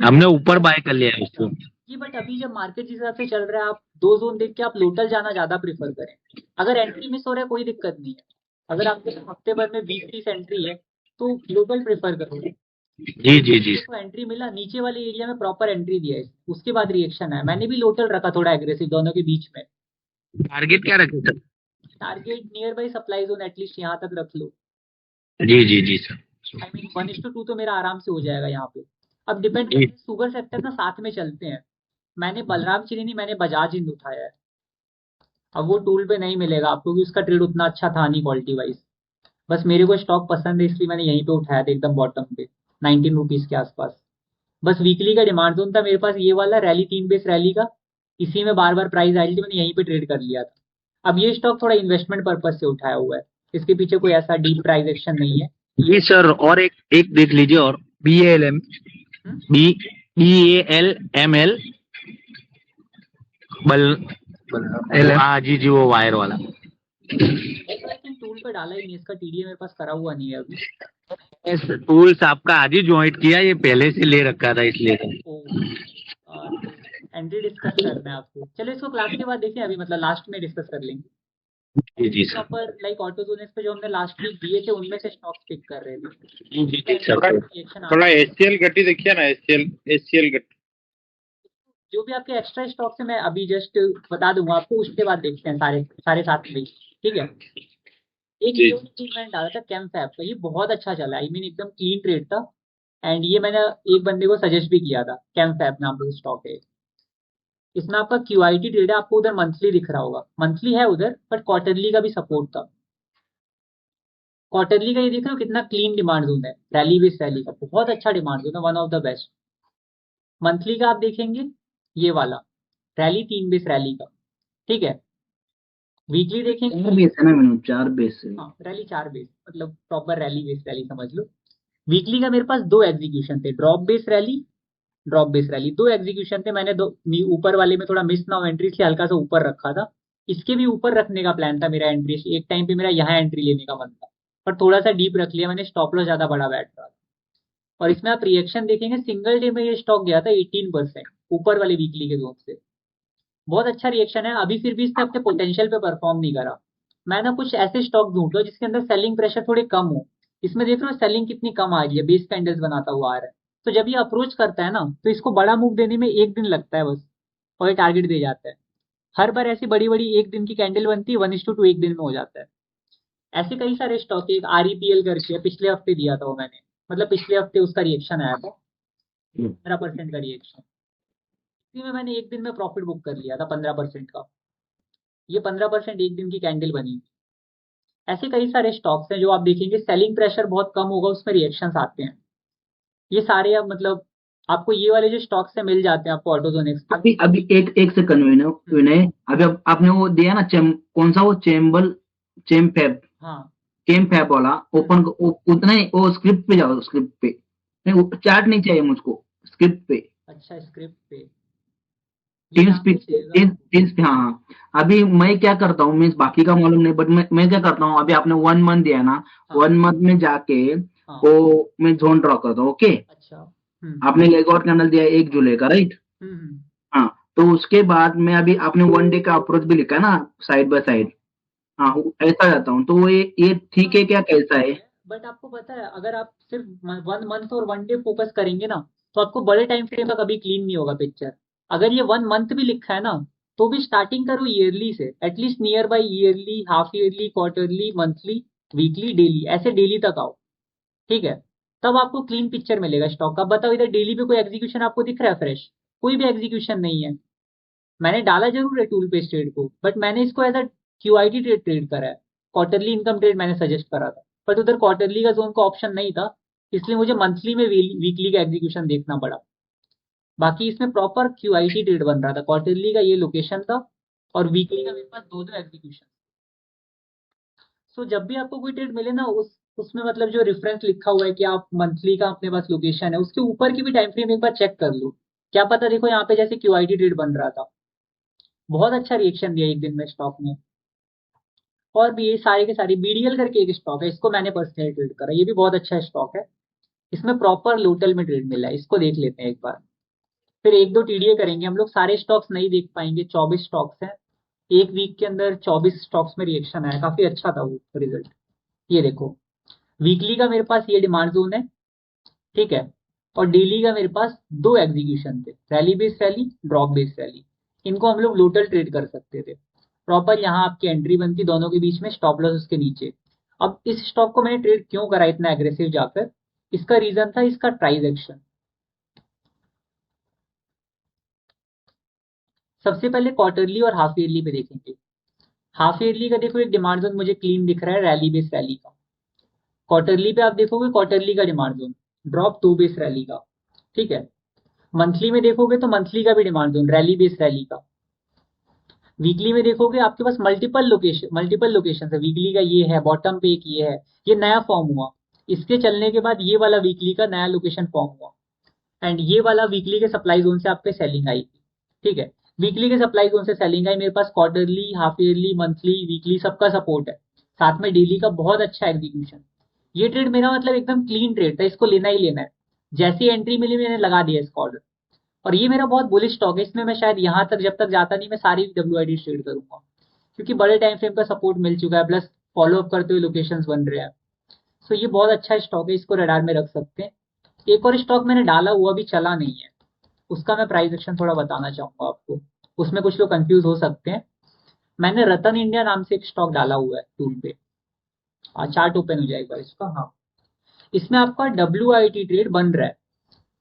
हमने ऊपर बाय कर लिया है उसको। जी बट अभी जब मार्केट जिस हिसाब से चल रहा है, आप 2 जोन देख के आप लोटल जाना ज्यादा प्रेफर करें। अगर एंट्री मिस हो रहा है कोई दिक्कत नहीं है। अगर आपके हफ्ते भर में 20-30 एंट्री है तो लोटल प्रेफर करो। जी जी जी। तो एंट्री मिला नीचे वाले एरिया में, प्रॉपर एंट्री दिया है, उसके बाद रिएक्शन है। मैंने भी लोटल रखा थोड़ा एग्रेसिव दोनों के बीच में। टारगेट क्या रखे sir? Target near by supply zone at least यहाँ तक रख लो। जी जी जी सर। आई मीन 1:2 तो मेरा आराम से हो जाएगा यहाँ पे। अब डिपेंड जी। शुगर सेक्टर ना साथ में चलते हैं। मैंने बलराम चीनी नहीं, मैंने बजाज हिंद उठाया है। अब वो टूल पे नहीं मिलेगा आपको क्योंकि उसका ट्रेड उतना अच्छा था नहीं क्वालिटी वाइज। बस मेरे को स्टॉक पसंद है इसलिए मैंने यहीं पे उठाया था एकदम बॉटम पे 19 रुपीज के आसपास। बस वीकली का डिमांड जोन था मेरे पास ये वाला रैली 3 बेस रैली का। इसी में बार बार प्राइस आई थी, मैंने यहीं पे ट्रेड कर लिया था। अब ये स्टॉक थोड़ा इन्वेस्टमेंट पर्पज से उठाया हुआ है, इसके पीछे कोई ऐसा डीप प्राइस एक्शन नहीं है। जी सर, और एक एक देख लीजिए, और BALM BALML बल हाँ जी जी, वो वायर वाला। टूल पे डाला ही नहीं, इसका टीडीए मेरे पास करा हुआ नहीं है अभी। इस टूल्स आपका आज ही ज्वाइंट किया, ये पहले से ले रखा था इसलिए। एंट्री डिस्कस करना है आपको, चलो इसको क्लास के बाद देखिए, अभी मतलब लास्ट में डिस्कस कर लेंगे। जी जी सर। प्रॉपर लाइक ऑटोजोनिक्स पे जो हमने लास्ट वीक दिए थे उनमें से स्टॉक्स पिक कर रहे थे। जी जी जी सर। थोड़ा HCL गट्टी देखिए ना, HCL गट्टी जो भी आपके एक्स्ट्रा स्टॉक्स है मैं अभी जस्ट बता दूंगा आपको, उसके बाद देखते हैं सारे सारे साथ में, ठीक है। एक जी। मैंने डाला था कैम फैब का, ये बहुत अच्छा चला, आई मीन एकदम क्लीन ट्रेड था। एंड ये मैंने एक बंदे को सजेस्ट भी किया था, कैम फैब नाम का स्टॉक है। इसमें आपका QIT ट्रेड है, आपको उधर मंथली दिख रहा होगा, मंथली है उधर बट क्वार्टरली का भी सपोर्ट था। क्वार्टरली का ये देख रहे हो कितना क्लीन डिमांड जोन है, रैली बेस रैली का बहुत अच्छा डिमांड जोन है, one of the best. Monthly का आप देखेंगे ये वाला रैली 3 बेस रैली का, ठीक है। वीकली देखेंगे 4 बेस है ना मैंने, 4 बेस है। हाँ रैली 4 बेस, मतलब प्रॉपर रैली बेस रैली समझ लो। वीकली का मेरे पास 2 एग्जीक्यूशन थे, ड्रॉप बेस रैली 2 एग्जीक्यूशन थे। मैंने दो ऊपर वाले में थोड़ा मिस ना हो एंट्री, इसलिए हल्का सा ऊपर रखा था। इसके भी ऊपर रखने का प्लान था मेरा एंट्री, एक टाइम पे मेरा यहाँ एंट्री लेने का मन था पर थोड़ा सा डीप रख लिया मैंने, स्टॉप लॉस ज्यादा बड़ा बैठ रहा था। और इसमें आप रिएक्शन देखेंगे, सिंगल डे में ये स्टॉक गया था 18% ऊपर वाले वीकली के जोन से, बहुत अच्छा रिएक्शन है। अभी फिर भी इसने अपने पोटेंशियल पे परफॉर्म नहीं करा। मैं ना कुछ ऐसे स्टॉक ढूंढ लो जिसके अंदर सेलिंग प्रेशर थोड़े कम हो। इसमें देख रहे हो सेलिंग कितनी कम आ रही है, बेस कैंडल्स बनाता हुआ आ रहा है। तो जब ये अप्रोच करता है ना तो इसको बड़ा मूव देने में 1 दिन लगता है बस, और ये टारगेट दे जाता है। हर बार ऐसी बड़ी बड़ी 1 दिन की कैंडल बनती है, 1:2 1 दिन में हो जाता है। ऐसे कई सारे स्टॉक, एक REPL करके पिछले हफ्ते दिया था वो मैंने, मतलब पिछले हफ्ते उसका रिएक्शन आया था 15% का रिएक्शन, इसी में मैंने 1 दिन में प्रॉफिट बुक कर लिया था 15% का। ये 15% 1 दिन की कैंडल बनी। ऐसे कई सारे स्टॉक्स हैं जो आप देखेंगे सेलिंग प्रेशर बहुत कम होगा, उसमें रिएक्शंस आते हैं। ये सारे अब मतलब आपको ये वाले जो स्टॉक्स है मिल जाते हैं आपको ऑटोजोनिक्स पे। अभी अभी एक सेकंड विनय, अभी आपने वो दिया ना कौन सा वो चेमफैब हाँ चेमफैब वाला ओपन, उतना ही वो स्क्रिप्ट पे जाओ, स्क्रिप्ट पे नहीं, चार्ट नहीं चाहिए मुझको, स्क्रिप्ट पे। अच्छा स्क्रिप्ट पे टीम्स पे, टीम्स पे, हाँ हाँ। अभी मैं क्या करता हूँ, मैं बाकी का मालूम नहीं, बट मैं क्या करता हूँ, अभी आपने 1 मंथ दिया ना, 1 मंथ में जाके वो मैं जोन ड्रॉ करता हूँ, ओके। अच्छा आपने एक और कैंडल दिया 1 जुलाई का, राइट। हाँ, तो उसके बाद में अभी आपने 1 डे का अप्रोच भी लिखा है ना, साइड बाय साइड। हाँ, ऐसा जाता हूँ, तो ये ठीक है क्या, कैसा है? बट आपको पता है अगर आप सिर्फ 1 मंथ और 1 डे फोकस करेंगे ना तो आपको बड़े टाइम फ्रेम का कभी क्लीन नहीं होगा पिक्चर। अगर ये 1 मंथ भी लिखा है ना तो भी स्टार्टिंग करो ईयरली से, at least near by yearly, half yearly, quarterly, monthly, weekly, daily, ऐसे डेली तक आओ, ठीक है। तब आपको क्लीन पिक्चर मिलेगा स्टॉक का। बताओ इधर डेली पे कोई एग्जीक्यूशन आपको दिख रहा है फ्रेश? कोई भी एग्जीक्यूशन नहीं है। मैंने डाला जरूर है टूल पे ट्रेड को, बट मैंने इसको as a QIT trade trade करा है। क्वार्टरली इनकम ट्रेड मैंने सजेस्ट करा था बट उधर क्वार्टरली का जोन का ऑप्शन नहीं था, इसलिए मुझे मंथली में वीकली का एग्जीक्यूशन देखना पड़ा। बाकी इसमें प्रॉपर QIT ट्रेड बन रहा था, क्वार्टरली का ये लोकेशन था और वीकली का मेरे पास 2 एग्जीक्यूशन। सो जब भी आपको कोई ट्रेड मिले ना, उस उसमें मतलब जो रेफरेंस लिखा हुआ है कि आप मंथली का अपने पास लोकेशन है, उसके ऊपर की भी टाइम फ्रेम एक बार चेक कर लो। क्या पता, देखो यहाँ पे जैसे क्यूआईटी ट्रेड बन रहा था, बहुत अच्छा रिएक्शन दिया एक दिन में स्टॉक में। और भी ये सारे के सारे बीडीएल करके एक स्टॉक है, इसको मैंने पर्सनली ट्रेड करा, ये भी बहुत अच्छा स्टॉक है। इसमें प्रॉपर लोटल में ट्रेड मिला है, इसको देख लेते हैं एक बार। फिर एक दो टीडीए करेंगे हम लोग, सारे स्टॉक्स नहीं देख पाएंगे, 24 स्टॉक्स हैं। एक वीक के अंदर 24 स्टॉक्स में रिएक्शन आया, काफी अच्छा था वो रिजल्ट। ये देखो, वीकली का मेरे पास ये डिमांड जोन है, ठीक है। और डेली का मेरे पास दो एग्जीक्यूशन थे, rally based rally, drop based rally. इनको हम लोग लोटल ट्रेड कर सकते थे। प्रॉपर यहाँ आपकी एंट्री बनती दोनों के बीच में, स्टॉप लॉस उसके नीचे। अब इस स्टॉक को मैंने ट्रेड क्यों करा इतना एग्रेसिव जाकर, इसका रीजन था इसका प्राइस एक्शन। सबसे पहले क्वार्टरली और हाफ ईयरली पे देखेंगे। हाफ ईयरली का देखो, एक डिमांड जोन मुझे क्लीन दिख रहा है, रैली बेस्ड रैली का। क्वार्टरली पे आप देखोगे, क्वार्टरली का demand zone drop to based rally का, ठीक है। मंथली में देखोगे तो मंथली का भी demand zone rally based rally का। वीकली में देखोगे आपके पास मल्टीपल लोकेशन है, वीकली का ये है, बॉटम पे एक ये है, ये नया फॉर्म हुआ। इसके चलने के बाद ये वाला वीकली का नया लोकेशन फॉर्म हुआ, एंड ये वाला वीकली के सप्लाई जोन से आप पे सेलिंग आई थी, ठीक है। वीकली के सप्लाई जोन से सेलिंग आई, मेरे पास quarterly, half yearly, monthly, weekly सबका सपोर्ट है, साथ में डेली का बहुत अच्छा एग्जीक्यूशन। ये ट्रेड मेरा मतलब एकदम क्लीन ट्रेड था, इसको लेना ही लेना है। जैसी एंट्री मिली मैंने लगा दिया इसका ऑर्डर। और ये मेरा बहुत बुलिश स्टॉक है, इसमें मैं शायद यहाँ तक जब तक जाता नहीं, मैं सारी डब्ल्यू ट्रेड करूंगा, क्योंकि बड़े टाइम फ्रेम का सपोर्ट मिल चुका है, प्लस फॉलो अप करते हुए लोकेशंस बन रहे हैं। सो ये बहुत अच्छा स्टॉक है, इसको रडार में रख सकते हैं। एक और स्टॉक मैंने डाला हुआ भी चला नहीं है, उसका मैं प्राइस एक्शन थोड़ा बताना चाहूंगा आपको, उसमें कुछ लोग कंफ्यूज हो सकते हैं। मैंने रतन इंडिया नाम से एक स्टॉक डाला हुआ है टूल पे। चार्ट ओपन हो जाएगा इसका, हाँ। इसमें आपका WIT ट्रेड बन रहा है,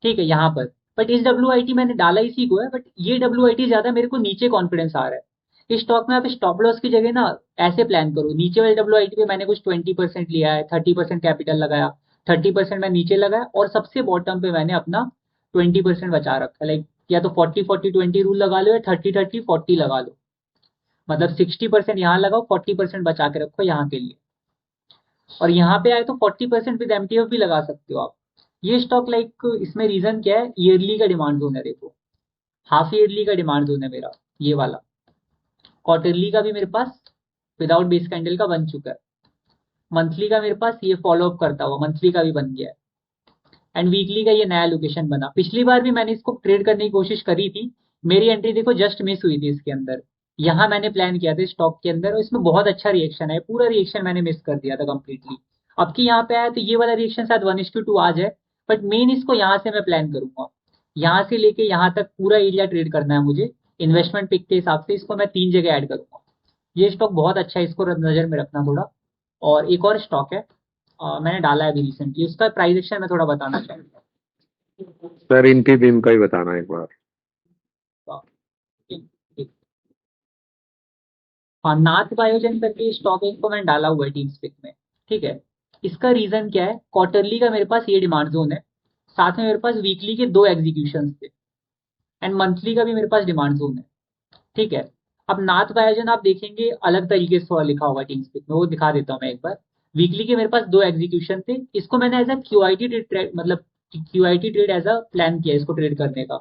ठीक है, यहाँ पर। बट इस WIT मैंने डाला इसी को है, बट ये WIT ज्यादा मेरे को नीचे कॉन्फिडेंस आ रहा है। इस स्टॉक में आप स्टॉप लॉस की जगह ना ऐसे प्लान करो, नीचे वाले WIT पे मैंने कुछ 20% लिया है, 30% कैपिटल लगाया, 30% मैं नीचे लगाया, और सबसे बॉटम पे मैंने अपना 20% बचा रखा है। लाइक या तो 40-40-20 रूल लगा लो, या 30-30-40 लगा लो। मतलब 60% यहाँ लगाओ, 40% बचा के रखो यहाँ के लिए। और यहाँ पे आए तो 40% विद MTF भी लगा सकते हो आप। ये स्टॉक लाइक, इसमें रीजन क्या है, ईयरली का डिमांड जोन है, देखो हाफ ईयरली का डिमांड जोन है मेरा ये वाला। क्वार्टरली का भी मेरे पास विदाउट बेस कैंडल का बन चुका है। मंथली का मेरे पास ये फॉलो अप करता हुआ मंथली का भी बन गया है। एंड वीकली का ये नया लोकेशन बना। पिछली बार भी मैंने इसको ट्रेड करने की कोशिश करी थी, मेरी एंट्री देखो जस्ट मिस हुई थी इसके अंदर। यहाँ मैंने प्लान किया था स्टॉक के अंदर, और इसमें बहुत अच्छा रिएक्शन है, पूरा रिएक्शन मैंने मिस कर दिया था कंप्लीटली। अब की यहाँ पे आया तो ये वाला रिएक्शन शायद 1:2 आ जाए, बट मेन इसको यहाँ से मैं प्लान करूंगा। यहाँ से लेके यहाँ तक पूरा एरिया ट्रेड करना है मुझे, इन्वेस्टमेंट पिक के हिसाब से इसको मैं 3 जगह ऐड करूंगा। ये स्टॉक बहुत अच्छा है, इसको नजर में रखना थोड़ा। और एक और स्टॉक है, मैंने डाला है अभी रिसेंटली, उसका प्राइस एक्शन मैं थोड़ा बताना चाहूंगा। सर इन्फीबीम का ही बताना एक बार। ठीक, ठीक। हाँ, नाथ बायोजेन करके स्टॉक है, इसको मैंने डाला हुआ है टीम स्पिक में, ठीक है। इसका रीजन क्या है, क्वार्टरली का मेरे पास ये डिमांड जोन है, साथ में मेरे पास वीकली के दो एग्जीक्यूशन थे, एंड मंथली का भी मेरे पास डिमांड जोन है, ठीक है। अब नाथ बायोजेन आप देखेंगे अलग तरीके से थोड़ा लिखा हुआ टीम स्पिक में, वो दिखा देता हूँ मैं एक बार। वीकली के मेरे पास दो एग्जीक्यूशन थे, इसको मैंने एज अ क्यूआईटी ट्रेड, मतलब क्यूआईटी ट्रेड एज अ प्लान किया इसको ट्रेड करने का।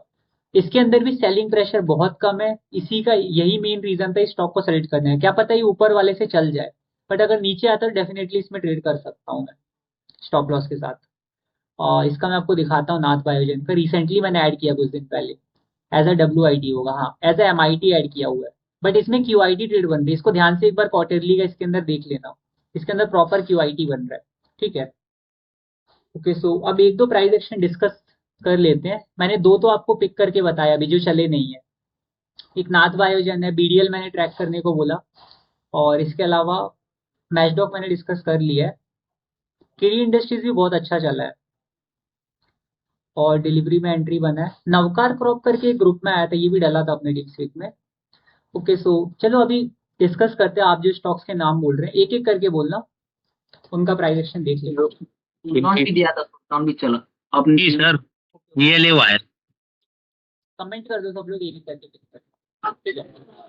इसके अंदर भी सेलिंग प्रेशर बहुत कम है, इसी का यही मेन रीजन था इस स्टॉक को सेलेक्ट करने का। क्या पता ये ऊपर वाले से चल जाए, बट अगर नीचे आता है डेफिनेटली इसमें ट्रेड कर सकता हूँ मैं स्टॉप लॉस के साथ। और इसका मैं आपको दिखाता हूँ, नाथ बायोजेन का रिसेंटली मैंने ऐड किया कुछ दिन पहले, एज अ WIT होगा, हाँ एज अ MIT ऐड किया हुआ है। बट इसमें QIT ट्रेड बन रही है, इसको ध्यान से एक बार क्वार्टरली का इसके अंदर देख लेना, इसके अंदर प्रॉपर QIT बन रहा है, ठीक है। ओके, सो अब एक दो प्राइस एक्शन डिस्कस कर लेते हैं। मैंने दो तो आपको पिक करके बताया अभी जो चले नहीं है। एक नाथ बायोजन है, BDL मैंने ट्रैक करने को बोला, और इसके अलावा मैचडॉक मैंने डिस्कस कर लिया है। केरी इंडस्ट्रीज भी बहुत अच्छा चला है, और डिलीवरी में एंट्री बना है। नवकार क्रॉप करके एक ग्रुप में आया था, ये भी डाला था अपने डिस्क वीक में। ओके, सो चलो अभी डिस्कस करते हैं, आप जो स्टॉक्स के नाम बोल रहे हैं एक एक करके बोलना, उनका प्राइस एक्शन देख लेंगे। सुल्तान भी दिया था, सुल्तान भी चला अब। जी सर, ये ले वायर। कमेंट कर दो सब लोग एक एक करके pick करके, ठीक है।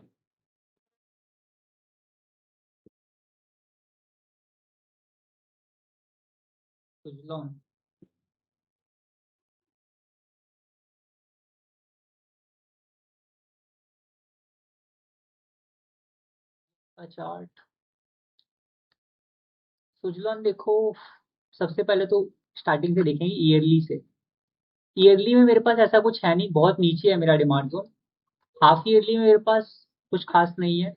सुजलॉन का चार्ट, सुजलॉन देखो, सबसे पहले तो स्टार्टिंग से देखेंगे ईयरली से। ईयरली में मेरे पास ऐसा कुछ है नहीं, बहुत नीचे है मेरा डिमांड जोन। हाफ ईयरली में मेरे पास कुछ खास नहीं है।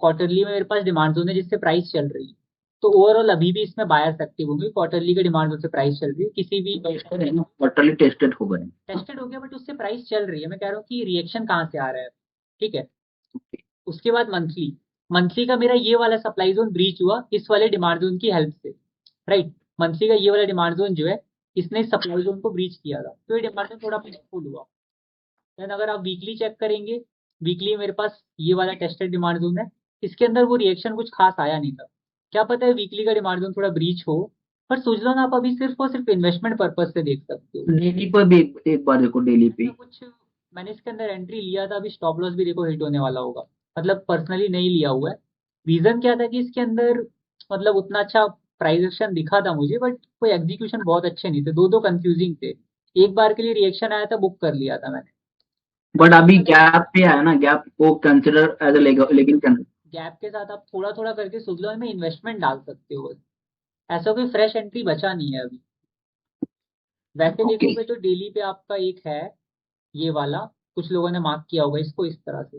क्वार्टरली में मेरे पास डिमांड जोन है जिससे प्राइस चल रही है। तो ओवरऑल अभी भी इसमें बायर्स एक्टिव होंगे। क्वार्टरली के डिमांड जोन से प्राइस चल रही है, किसी भी क्वार्टरली टेस्टेड हो गए। टेस्टेड हो गया बट उससे प्राइस चल रही है। मैं कह रहा हूँ कि रिएक्शन कहाँ से आ रहा है, ठीक है। उसके बाद मंथली, मंथली का मेरा ये वाला सप्लाई जोन ब्रीच हुआ इस वाले डिमांड जोन की हेल्प से, राइट। मंथली का ये वाला डिमांड जोन जो है, इसने सप्लाई जोन को ब्रीच किया था, तो ये डिमांड जोन थोड़ा पीसफुल हुआ। देन अगर आप वीकली चेक करेंगे, वीकली मेरे पास ये वाला टेस्टेड डिमांड जोन है, इसके अंदर वो रिएक्शन कुछ खास आया नहीं था। क्या पता है वीकली का डिमांड जोन थोड़ा ब्रीच हो, पर सुजलॉन आप अभी सिर्फ और सिर्फ इन्वेस्टमेंट पर्पज से देख सकते हो। डेली पर भी एक बार देखो, डेली पे ऐसा कुछ मैंने इसके अंदर एंट्री लिया था, अभी स्टॉप लॉस भी देखो हिट होने वाला होगा। मतलब पर्सनली नहीं लिया हुआ है। रीजन क्या था कि इसके अंदर मतलब उतना अच्छा प्राइस एक्शन दिखा था मुझे, बट कोई एग्जीक्यूशन बहुत अच्छे नहीं थे, दो दो कंफ्यूजिंग थे। एक बार के लिए रिएक्शन आया था, बुक कर लिया था मैंने। बट अभी गैप पे आया ना, गैप को कंसिडर एज ए लेकिन गैप के साथ आप थोड़ा थोड़ा करके सुजलॉन में इन्वेस्टमेंट डाल सकते हो बस। ऐसा कोई फ्रेश एंट्री बचा नहीं है अभी। वैसे ओके। देखोगे तो डेली पे आपका एक है ये वाला, कुछ लोगों ने मार्क किया होगा इसको इस तरह से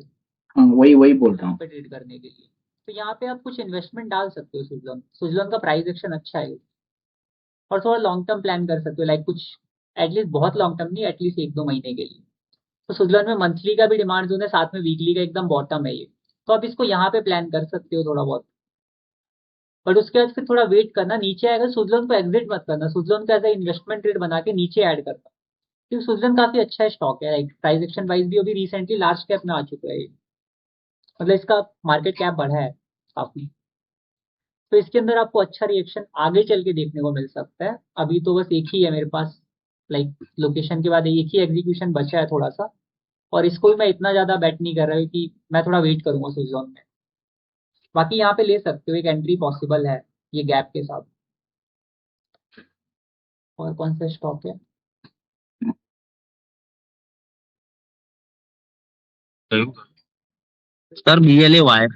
हाँ, वही वही बोल रहा यहाँ हूँ। पे ट्रेड करने के लिए। तो यहाँ पे आप कुछ इन्वेस्टमेंट डाल सकते हो सुजलॉन। सुजलॉन का प्राइस एक्शन अच्छा है, और थोड़ा लॉन्ग टर्म प्लान कर सकते हो, लाइक कुछ एटलीस्ट बहुत लॉन्ग टर्म नहीं, एटलीस्ट एक दो महीने के लिए। तो सुजलॉन में मंथली का भी डिमांड जोन है, साथ में वीकली का एकदम बॉटम है ये। तो आप इसको यहाँ पे प्लान कर सकते हो थोड़ा बहुत, बट उसके बाद फिर थोड़ा वेट करना, नीचे आएगा सुजलॉन को एग्जिट मत करना, सुजलॉन को एज ए इन्वेस्टमेंट ट्रेड बना के नीचे ऐड करना। क्योंकि सुजलॉन काफी अच्छा स्टॉक है, लाइक प्राइस एक्शन वाइज भी अभी रिसेंटली लार्ज कैप में आ चुका है ये। मतलब इसका मार्केट कैप बढ़ा है काफी। तो इसके अंदर आपको अच्छा रिएक्शन आगे चल के देखने को मिल सकता है। अभी तो बस एक ही है मेरे पास, लाइक लोकेशन के बाद एक ही एग्जीक्यूशन बचा है थोड़ा सा, और इसको भी मैं इतना ज्यादा बेट नहीं कर रहा हूँ कि मैं थोड़ा वेट करूंगा सुजलॉन में। बाकी यहाँ पे ले सकते हो, एक एंट्री पॉसिबल है ये गैप के साथ। और कौन सा स्टॉक है, सर BLA वायर,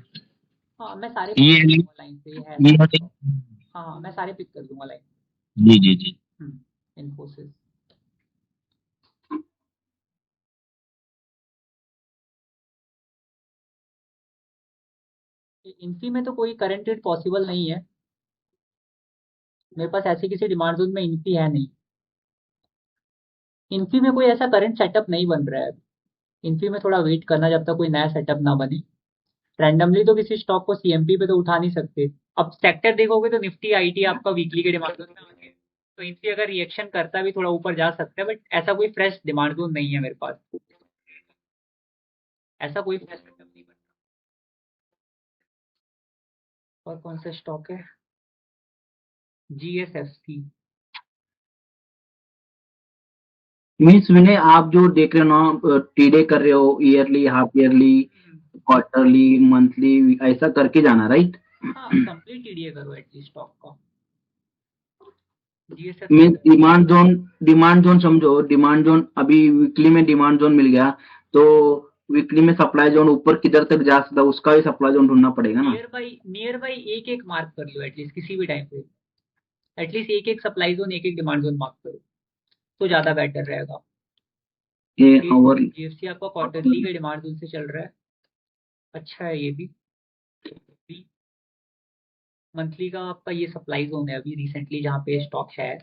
हाँ मैं सारे पिक कर BLA दूंगा लाइन से, ये है सारे। BLA। हाँ हाँ मैं सारे पिक कर दूंगा लाइन। जी जी जी। इन्फोसिस, इन्फी में तो कोई करंट रेट पॉसिबल नहीं है मेरे पास, ऐसी किसी डिमांड जोन में इन्फी है नहीं। इन्फी में कोई ऐसा करंट सेटअप नहीं बन रहा है। इन्फी में थोड़ा वेट करना जब तक कोई नया सेटअप ना बने। रैंडमली तो किसी स्टॉक को सीएमपी पे तो उठा नहीं सकते। अब सेक्टर देखोगे तो निफ्टी आईटी आपका वीकली के डिमांड जोन में आ गया, तो इनसे अगर रिएक्शन करता भी थोड़ा ऊपर जा सकता है, बट ऐसा कोई फ्रेश डिमांड जोन नहीं है मेरे पास, ऐसा कोई फ्रेश सेटअप नहीं बन रहा। और कौन सा स्टॉक है, GSFC। मीन्स विनय, आप जो देख रहे हो ना, टीडे कर रहे हो, yearly, half yearly, quarterly, monthly, ऐसा करके जाना, राइट। हाँ कंप्लीट टीडीए करो एटलीस्ट स्टॉक का। मीन्स GSFC डिमांड जोन समझो, डिमांड जोन अभी वीकली में डिमांड जोन मिल गया, तो वीकली में सप्लाई जोन ऊपर किधर तक जा सकता है, उसका भी सप्लाई जोन ढूंढना पड़ेगा ना। नियर बाई एक एक मार्क कर लो एटलीस्ट किसी भी टाइम पे, एटलीस्ट एक एक सप्लाई जोन एक एक डिमांड जोन मार्क करो तो ज्यादा बेटर रहेगा। ये ओवर जीएफसी आपका क्वार्टरली के डिमांड जोन से चल रहा है, अच्छा है ये भी। मंथली का आपका ये सप्लाई जोन है अभी रिसेंटली जहाँ पे स्टॉक है।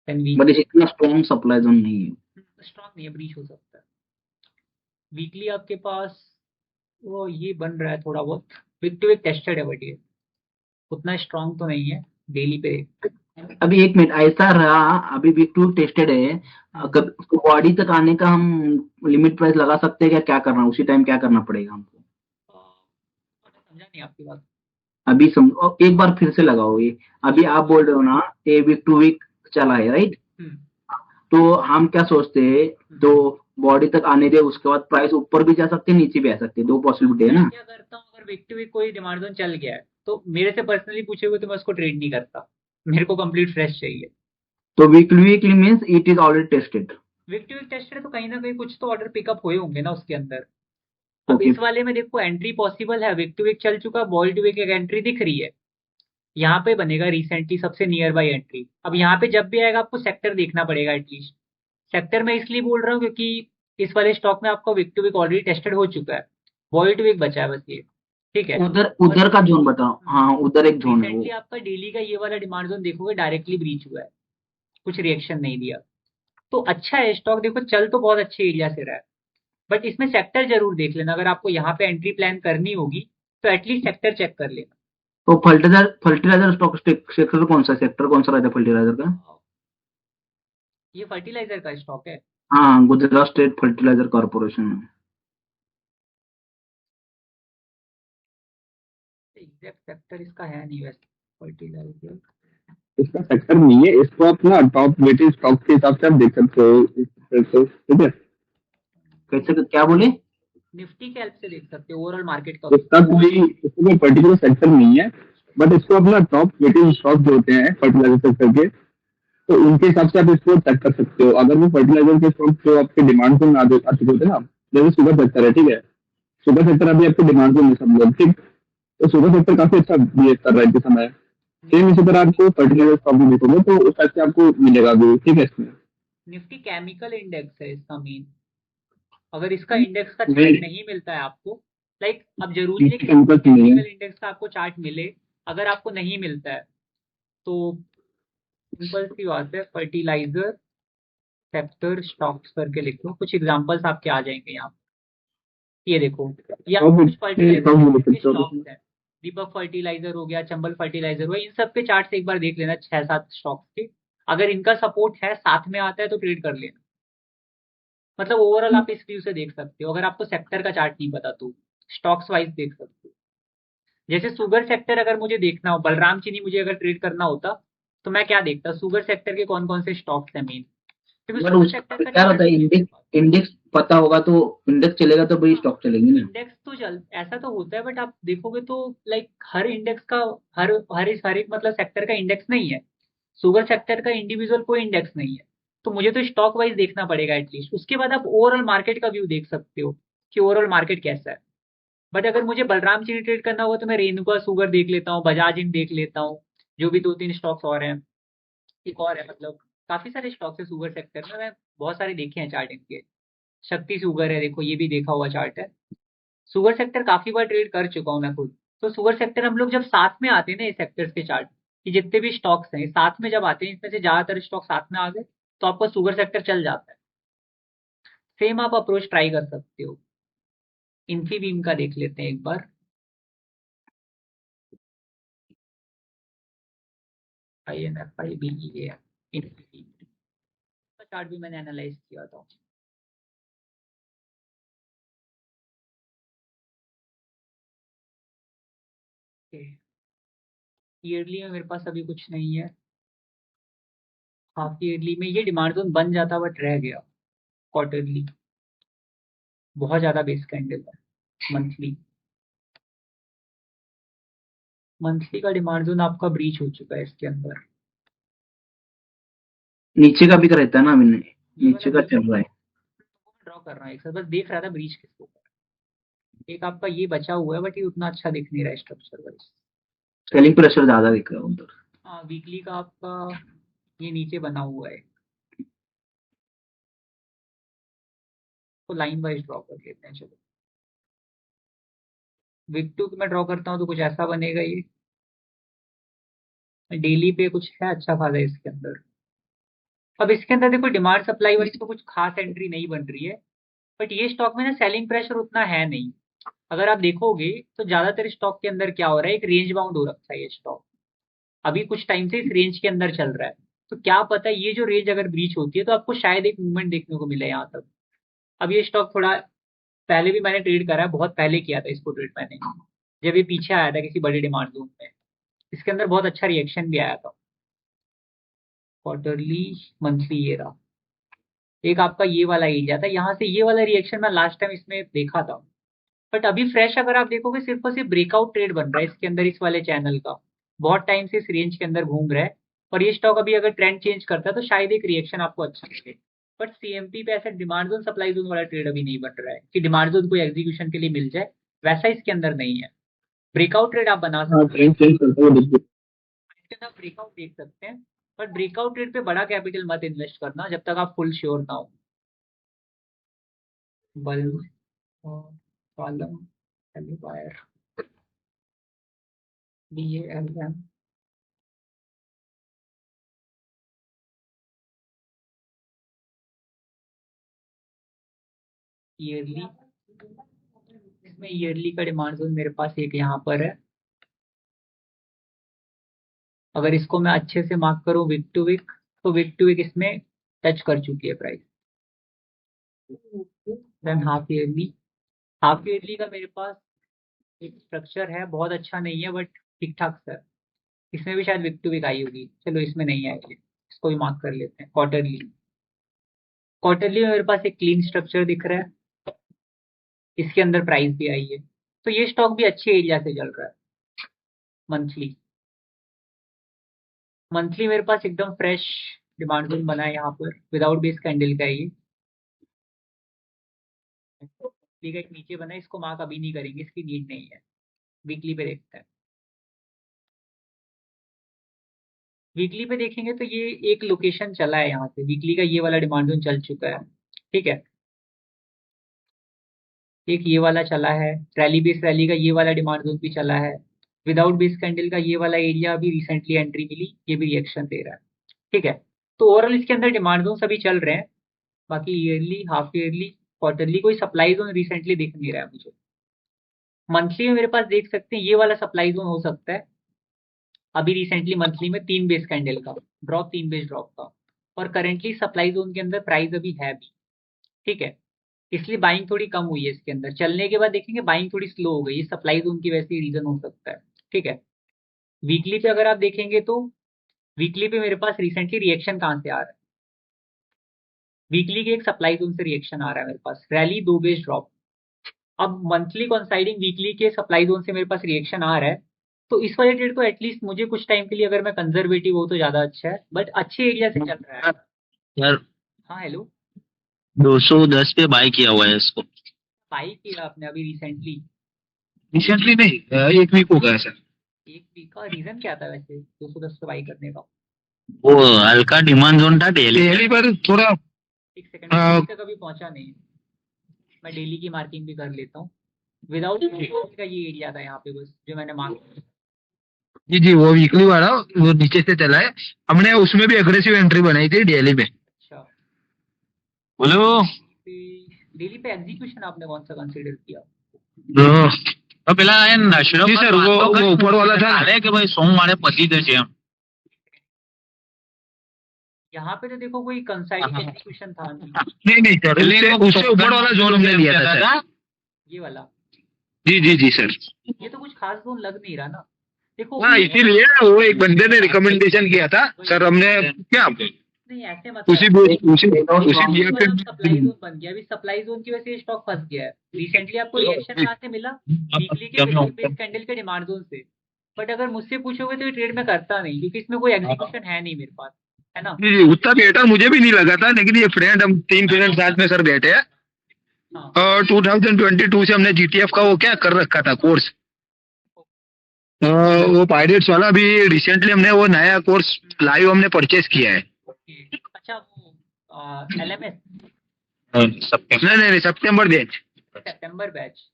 बट इतना स्ट्रॉन्ग सप्लाई जोन नहीं है। स्ट्रॉन्ग नहीं है, ब्रीच हो सकता है। वीकली आपके पास वो ये बन रहा है थोड़ा बहुत, वीक टू वीक टेस्टेड है, बट ये उतना स्ट्रॉन्ग तो नहीं है। डेली पे अभी एक मिनट, ऐसा रहा, अभी वीक टू टेस्टेड है, उसको बॉडी तक आने का हम लिमिट प्राइस लगा सकते हैं क्या? क्या करना, उसी टाइम क्या करना पड़ेगा हमको? समझा नहीं आपकी बात। अभी समझो, एक बार फिर से लगाओ ये। अभी आप बोल रहे हो ना, ये वीक टू वीक चला है, राइट। तो हम क्या सोचते हैं, तो बॉडी तक आने दे, उसके बाद प्राइस ऊपर भी जा सकते हैं, नीचे भी आ सकते हैं, दो पॉसिबिलिटी है ना। क्या करता हूँ, अगर वीक टू वीक कोई डिमांड जोन चल गया है तो मेरे से पर्सनली पूछे हुए तो मैं उसको ट्रेड नहीं करता। मेरे को कंप्लीट फ्रेश चाहिए। तो weekly means it is already tested. Week to week tested है तो कहीं ना कहीं कुछ तो ऑर्डर पिकअप हुए होंगे ना उसके अंदर। अब ओके। इस वाले में देखो एंट्री पॉसिबल है, वीक टू वीक चल चुका, बॉल टू वीक एक एंट्री दिख रही है, यहाँ पे बनेगा रिसेंटली सबसे नियर बाई एंट्री। अब यहाँ पे जब भी आएगा आपको सेक्टर देखना पड़ेगा एटलीस्ट। सेक्टर मैं इसलिए बोल रहा हूँ क्योंकि इस वाले स्टॉक में आपका week to week already tested हो चुका है, बॉल टू वीक बचा है बस ये। ठीक है। उधर उधर का जोन बताओ, हाँ उधर एक जोन है वो। रिसेंटली आपका डेली का ये वाला डिमांड जोन देखोगे डायरेक्टली ब्रीच हुआ है, कुछ रिएक्शन नहीं दिया। तो अच्छा है स्टॉक, देखो चल तो बहुत अच्छे एरिया से रहा है, बट इसमें सेक्टर जरूर देख लेना। अगर आपको यहाँ पे एंट्री प्लान करनी होगी तो एटलीस्ट सेक्टर चेक कर लेना। तो फर्टिलाइजर स्टॉक सेक्टर कौन सा सेक्टर कौन सा रहता है फर्टिलाइजर का? ये फर्टिलाइजर का स्टॉक है। हाँ, Gujarat State Fertilizer Corporation. Exact sector इसका है नहीं वैसे फर्टिलाइजर। इसका सेक्टर नहीं है, इसको आप ना टॉप वेटेड स्टॉक के हिसाब से आप देख सकते हो ठीक है। कैसे, क्या बोले? निफ्टी के हेल्प से देख सकते हो ओवरऑल मार्केट का। इसका कोई पर्टिकुलर सेक्टर नहीं है, बट इसको अपना टॉप वेटेड स्टॉक जो होते हैं फर्टिलाइजर सेक्टर के, तो उनके हिसाब से आप इसको चेक कर सकते हो। अगर वो फर्टिलाइजर के स्टॉक जो आपके डिमांड जोन में आ चुके होते हैं ना, जैसे शुगर सेक्टर है, ठीक है, शुगर सेक्टर अभी आपके डिमांड जोन में सब लोग, ठीक, तो शुगर सेक्टर काफी अच्छा बिहेव कर रहा है इस समय। सेम इसी तरह आपको फर्टिलाइजर स्टॉक भी देखोगे तो उस टाइप से आपको मिलेगा भी, ठीक है। इसमें निफ्टी केमिकल इंडेक्स है इसका मेन। अगर इसका इंडेक्स का चार्ट नहीं मिलता है आपको, लाइक अब जरूरी है कि केमिकल इंडेक्स का आपको चार्ट मिले, अगर आपको नहीं मिलता है तो सिंपल सी बात है फर्टिलाइजर सेक्टर स्टॉक्स करके लिख लो, कुछ एग्जांपल्स आपके आ जाएंगे यहाँ। ये देखो ये आपको कुछ फर्टिलाइजर स्टॉक्स है, दीपक फर्टिलाइजर हो गया, चंबल फर्टिलाइजर हो गया, इन सब के चार्ट से एक बार देख लेना 6-7 स्टॉक्स के। अगर इनका सपोर्ट है साथ में आता है तो ट्रेड कर लेना। मतलब ओवरऑल आप इस व्यू से देख सकते हो, अगर आपको सेक्टर का चार्ट नहीं पता तो स्टॉक्स वाइज देख सकते हो। जैसे शुगर सेक्टर अगर मुझे देखना हो, बलराम चीनी मुझे अगर ट्रेड करना होता तो मैं क्या देखता, शुगर सेक्टर के कौन कौन से स्टॉक्स है मेन, क्योंकि बट शुगर उसका सेक्टर का क्या चार्ट होता है, इंडेक्स पता होगा तो इंडेक्स चलेगा तो भाई स्टॉक चलेंगे ना। इंडेक्स तो चल ऐसा तो होता है, बट आप देखोगे तो लाइक हर इंडेक्स का हर हर एक मतलब सेक्टर का इंडेक्स नहीं है। शुगर सेक्टर का इंडिविजुअल कोई इंडेक्स नहीं है, तो मुझे तो स्टॉक वाइज देखना पड़ेगा एटलीस्ट। उसके बाद आप ओवरऑल मार्केट का व्यू देख सकते हो कि ओवरऑल मार्केट कैसा है। बट अगर मुझे बलराम चीनी ट्रेड करना होगा तो मैं रेणुका शुगर देख लेता हूँ, बजाज इंड देख लेता हूँ, जो भी 2-3 स्टॉक्स और हैं। एक और है, मतलब काफी सारे स्टॉक्स है शुगर सेक्टर में, मैं बहुत सारे देखे हैं चार्ट इनके। शक्ति शुगर है, देखो ये भी देखा हुआ चार्ट है। शुगर सेक्टर काफी बार ट्रेड कर चुका हूँ मैं खुद। तो शुगर सेक्टर हम लोग जब साथ में आते हैं ना ये सेक्टर्स के चार्ट, कि जितने भी स्टॉक्स हैं साथ में जब आते हैं, इसमें से ज्यादातर स्टॉक साथ में आ गए तो आपका शुगर सेक्टर चल जाता है। सेम आप अप्रोच ट्राई कर सकते हो। इन्फीबीम का देख लेते हैं एक बार। INFIBEA इन्फीबीम का चार्ट भी मैंने एनालाइज किया था। ईयरली में मेरे पास अभी कुछ नहीं है। हाफ ईयरली में ये डिमांड जोन बन जाता बट रह गया। क्वार्टरली बहुत ज्यादा बेस कैंडल है। मंथली मंथली का डिमांड जोन आपका ब्रीच हो चुका है इसके अंदर। नीचे का भी रहता है ना, मैंने ये नीचे वाला का चल रहा है। ड्रॉ कर रहा हूँ एक साथ, बस देख रहा था ब्रीच किसको कर। एक आपका ये बचा हुआ है बट ये उतना अच्छा दिख नहीं रहा है स्ट्रक्चर वाइज। सेलिंग प्रेशर ज्यादा दिख रहा है उधर। हाँ वीकली का आपका ये नीचे बना हुआ है, तो लाइन वाइज ड्रॉ कर लेते हैं। चलो वीक टू में ड्रॉ करता हूँ तो कुछ ऐसा बनेगा ये। डेली पे कुछ है अच्छा खासा इसके अंदर। अब इसके अंदर देखो डिमांड सप्लाई वाइज तो कुछ खास एंट्री नहीं बन रही है, बट ये स्टॉक में ना सेलिंग प्रेशर उतना है नहीं। अगर आप देखोगे तो ज्यादातर स्टॉक के अंदर क्या हो रहा है, एक रेंज बाउंड हो रखा है ये स्टॉक, अभी कुछ टाइम से इस रेंज के अंदर चल रहा है। तो क्या पता ये जो रेंज अगर ब्रीच होती है तो आपको शायद एक मूवमेंट देखने को मिले यहाँ तक। अब ये स्टॉक थोड़ा पहले भी मैंने ट्रेड करा है, बहुत पहले किया था इसको ट्रेड मैंने, जब ये पीछे आया था किसी बड़ी डिमांड जोन में। इसके अंदर बहुत अच्छा रिएक्शन भी आया था। क्वार्टरली मंथली ये रहा। एक आपका ये वाला एरिया था, यहाँ से ये वाला रिएक्शन मैं लास्ट टाइम इसमें देखा था। बट अभी फ्रेश अगर आप देखोगे सिर्फ और सिर्फ ब्रेकआउट ट्रेड बन रहा है इसके अंदर, इस वाले चैनल का बहुत टाइम से इस रेंज के अंदर घूम रहा है। और ये स्टॉक अभी अगर ट्रेंड चेंज करता है तो शायद एक रिएक्शन आपको अच्छा मिले। बट सीएमपी पे ऐसा डिमांड जोन सप्लाई जोन वाला ट्रेड अभी नहीं बन रहा है कि डिमांड जोन को एग्जीक्यूशन के लिए मिल जाए, वैसा इसके अंदर नहीं है। ब्रेकआउट ट्रेड आप बना हाँ, सकते हैं, ट्रेंड चेंज करते हुए देखिए। इसके अंदर ब्रेकआउट देख सकते हैं, बट ब्रेकआउट ट्रेड पे बड़ा कैपिटल मत इन्वेस्ट करना जब तक आप फुल श्योर ना हो। बल्ब और कॉलम एलिवायर BALM ईयरली, इसमें ईयरली का डिमांड जोन मेरे पास एक यहाँ पर है। अगर इसको मैं अच्छे से मार्क करूँ वीक टू वीक, तो वीक टू वीक इसमें टच कर चुकी है प्राइस। देन हाफ ईयरली का मेरे पास एक स्ट्रक्चर है, बहुत अच्छा नहीं है बट ठीक ठाक सर, इसमें भी शायद वीक टू वीक आई होगी, चलो इसमें नहीं आएगी, इसको भी मार्क कर लेते हैं। क्वार्टरली में मेरे पास एक क्लीन स्ट्रक्चर दिख रहा है, इसके अंदर प्राइस भी आई है, तो ये स्टॉक भी अच्छे एरिया से चल रहा है। मंथली मेरे पास एकदम फ्रेश डिमांड जोन बना है यहाँ पर, विदाउट बेस कैंडल का ये वीकली का एक नीचे बना है, इसको मार्क अभी नहीं करेंगे, इसकी नीड नहीं है। वीकली पे देखते हैं, वीकली पे देखेंगे तो ये एक लोकेशन चला है यहाँ से, वीकली का ये वाला डिमांड जोन चल चुका है, ठीक है। एक ये वाला चला है, रैली बेस रैली का ये वाला डिमांड जोन भी चला है, विदाउट बेस कैंडल का ये वाला एरिया अभी रिसेंटली एंट्री मिली, ये भी रिएक्शन दे रहा है, ठीक है। तो ओवरऑल इसके अंदर डिमांड जोन सभी चल रहे हैं, बाकी ईयरली, हाफ ईयरली, क्वार्टरली कोई सप्लाई जोन रिसेंटली दिख नहीं रहा है मुझे। मंथली में मेरे पास देख सकते हैं ये वाला सप्लाई जोन हो सकता है, अभी रिसेंटली मंथली में 3 बेस कैंडल का ड्रॉप, 3 बेस ड्रॉप का, और करेंटली सप्लाई जोन के अंदर प्राइस अभी है भी, ठीक है। इसलिए बाइंग थोड़ी कम हुई है इसके अंदर, चलने के बाद देखेंगे बाइंग थोड़ी स्लो हो गई, ये सप्लाई जोन की वैसे रीजन हो सकता है, ठीक है। वीकली पे अगर आप देखेंगे तो वीकली पे मेरे पास रिसेंटली रिएक्शन कहाँ से आ रहा है, वीकली के एक सप्लाई जोन से रिएक्शन आ रहा है मेरे पास, रैली 2 बेस ड्रॉप। अब मंथली कॉन्साइडिंग वीकली के सप्लाई जोन से मेरे पास रिएक्शन आ रहा है, तो इस वाले ट्रेड को एटलीस्ट मुझे कुछ टाइम के लिए अगर मैं कंजर्वेटिव हो तो ज्यादा अच्छा है, बट अच्छे एरिया से चल रहा है। यार हाँ हेलो, 210 पे बाय किया हुआ है इसको। बाई किया आपने अभी रिसेंटली? रिसेंटली नहीं, 1 वीक हो गया सर। एक वीक का रीजन क्या था वैसे 210 पे बाई करने का? वो हल्का डिमांड जोन था डेली पर थोड़ा। एक सेकंड, डेली तक अभी पहुंचा नहीं है, मैं डेली की मार्किंग भी कर लेता हूँ। विदाउट का ये एरिया था यहाँ पे बस जो मैंने मार्क। जी वो वीकली वाला वो नीचे से चला है, हमने उसमें भी एग्रेसिव एंट्री बनाई थी डेली में। अच्छा, बोलो डेली पे एग्जीक्यूशन आपने कौन सा कंसीडर किया? तो પેલા એ નશરો જી સર वो ऊपर वाला था ना कि भाई सोमवारे पति दे છે। यहाँ पे तो देखो कोई कंसाइडिंग एग्जीक्यूशन था नहीं सर, उससे ऊपर वाला जोन हमने लिया था सर, ये वाला। जी सर। ये तो कुछ खास जोन लग नहीं रहा ना, देखो हाँ इसीलिए वो एक बंदे ने रिकमेंडेशन किया था सर, हमने क्या नहीं ऐसे उसी सप्लाई उसी जोन बन गया, अभी सप्लाई जोन की वजह से स्टॉक फंस गया है। रिसेंटली आपको रिएक्शन कहाँ से मिला? वीकली के बेस कैंडल के डिमांड जोन से। बट अगर मुझसे पूछोगे तो ये ट्रेड में करता नहीं, क्योंकि इसमें कोई एग्जीक्यूशन है नहीं मेरे पास, है ना। जी उतना बेटर मुझे भी नहीं लगा था, लेकिन ये फ्रेंड हम 3 फ्रेंड साथ में सर बैठे हैं, और 2022 से हमने GTF का वो क्या कर रखा था कोर्स, वो पायरेट्स वाला भी रिसेंटली हमने वो नया कोर्स लाइव हमने परचेज किया है। अच्छा वो LMS नहीं सितंबर बैच।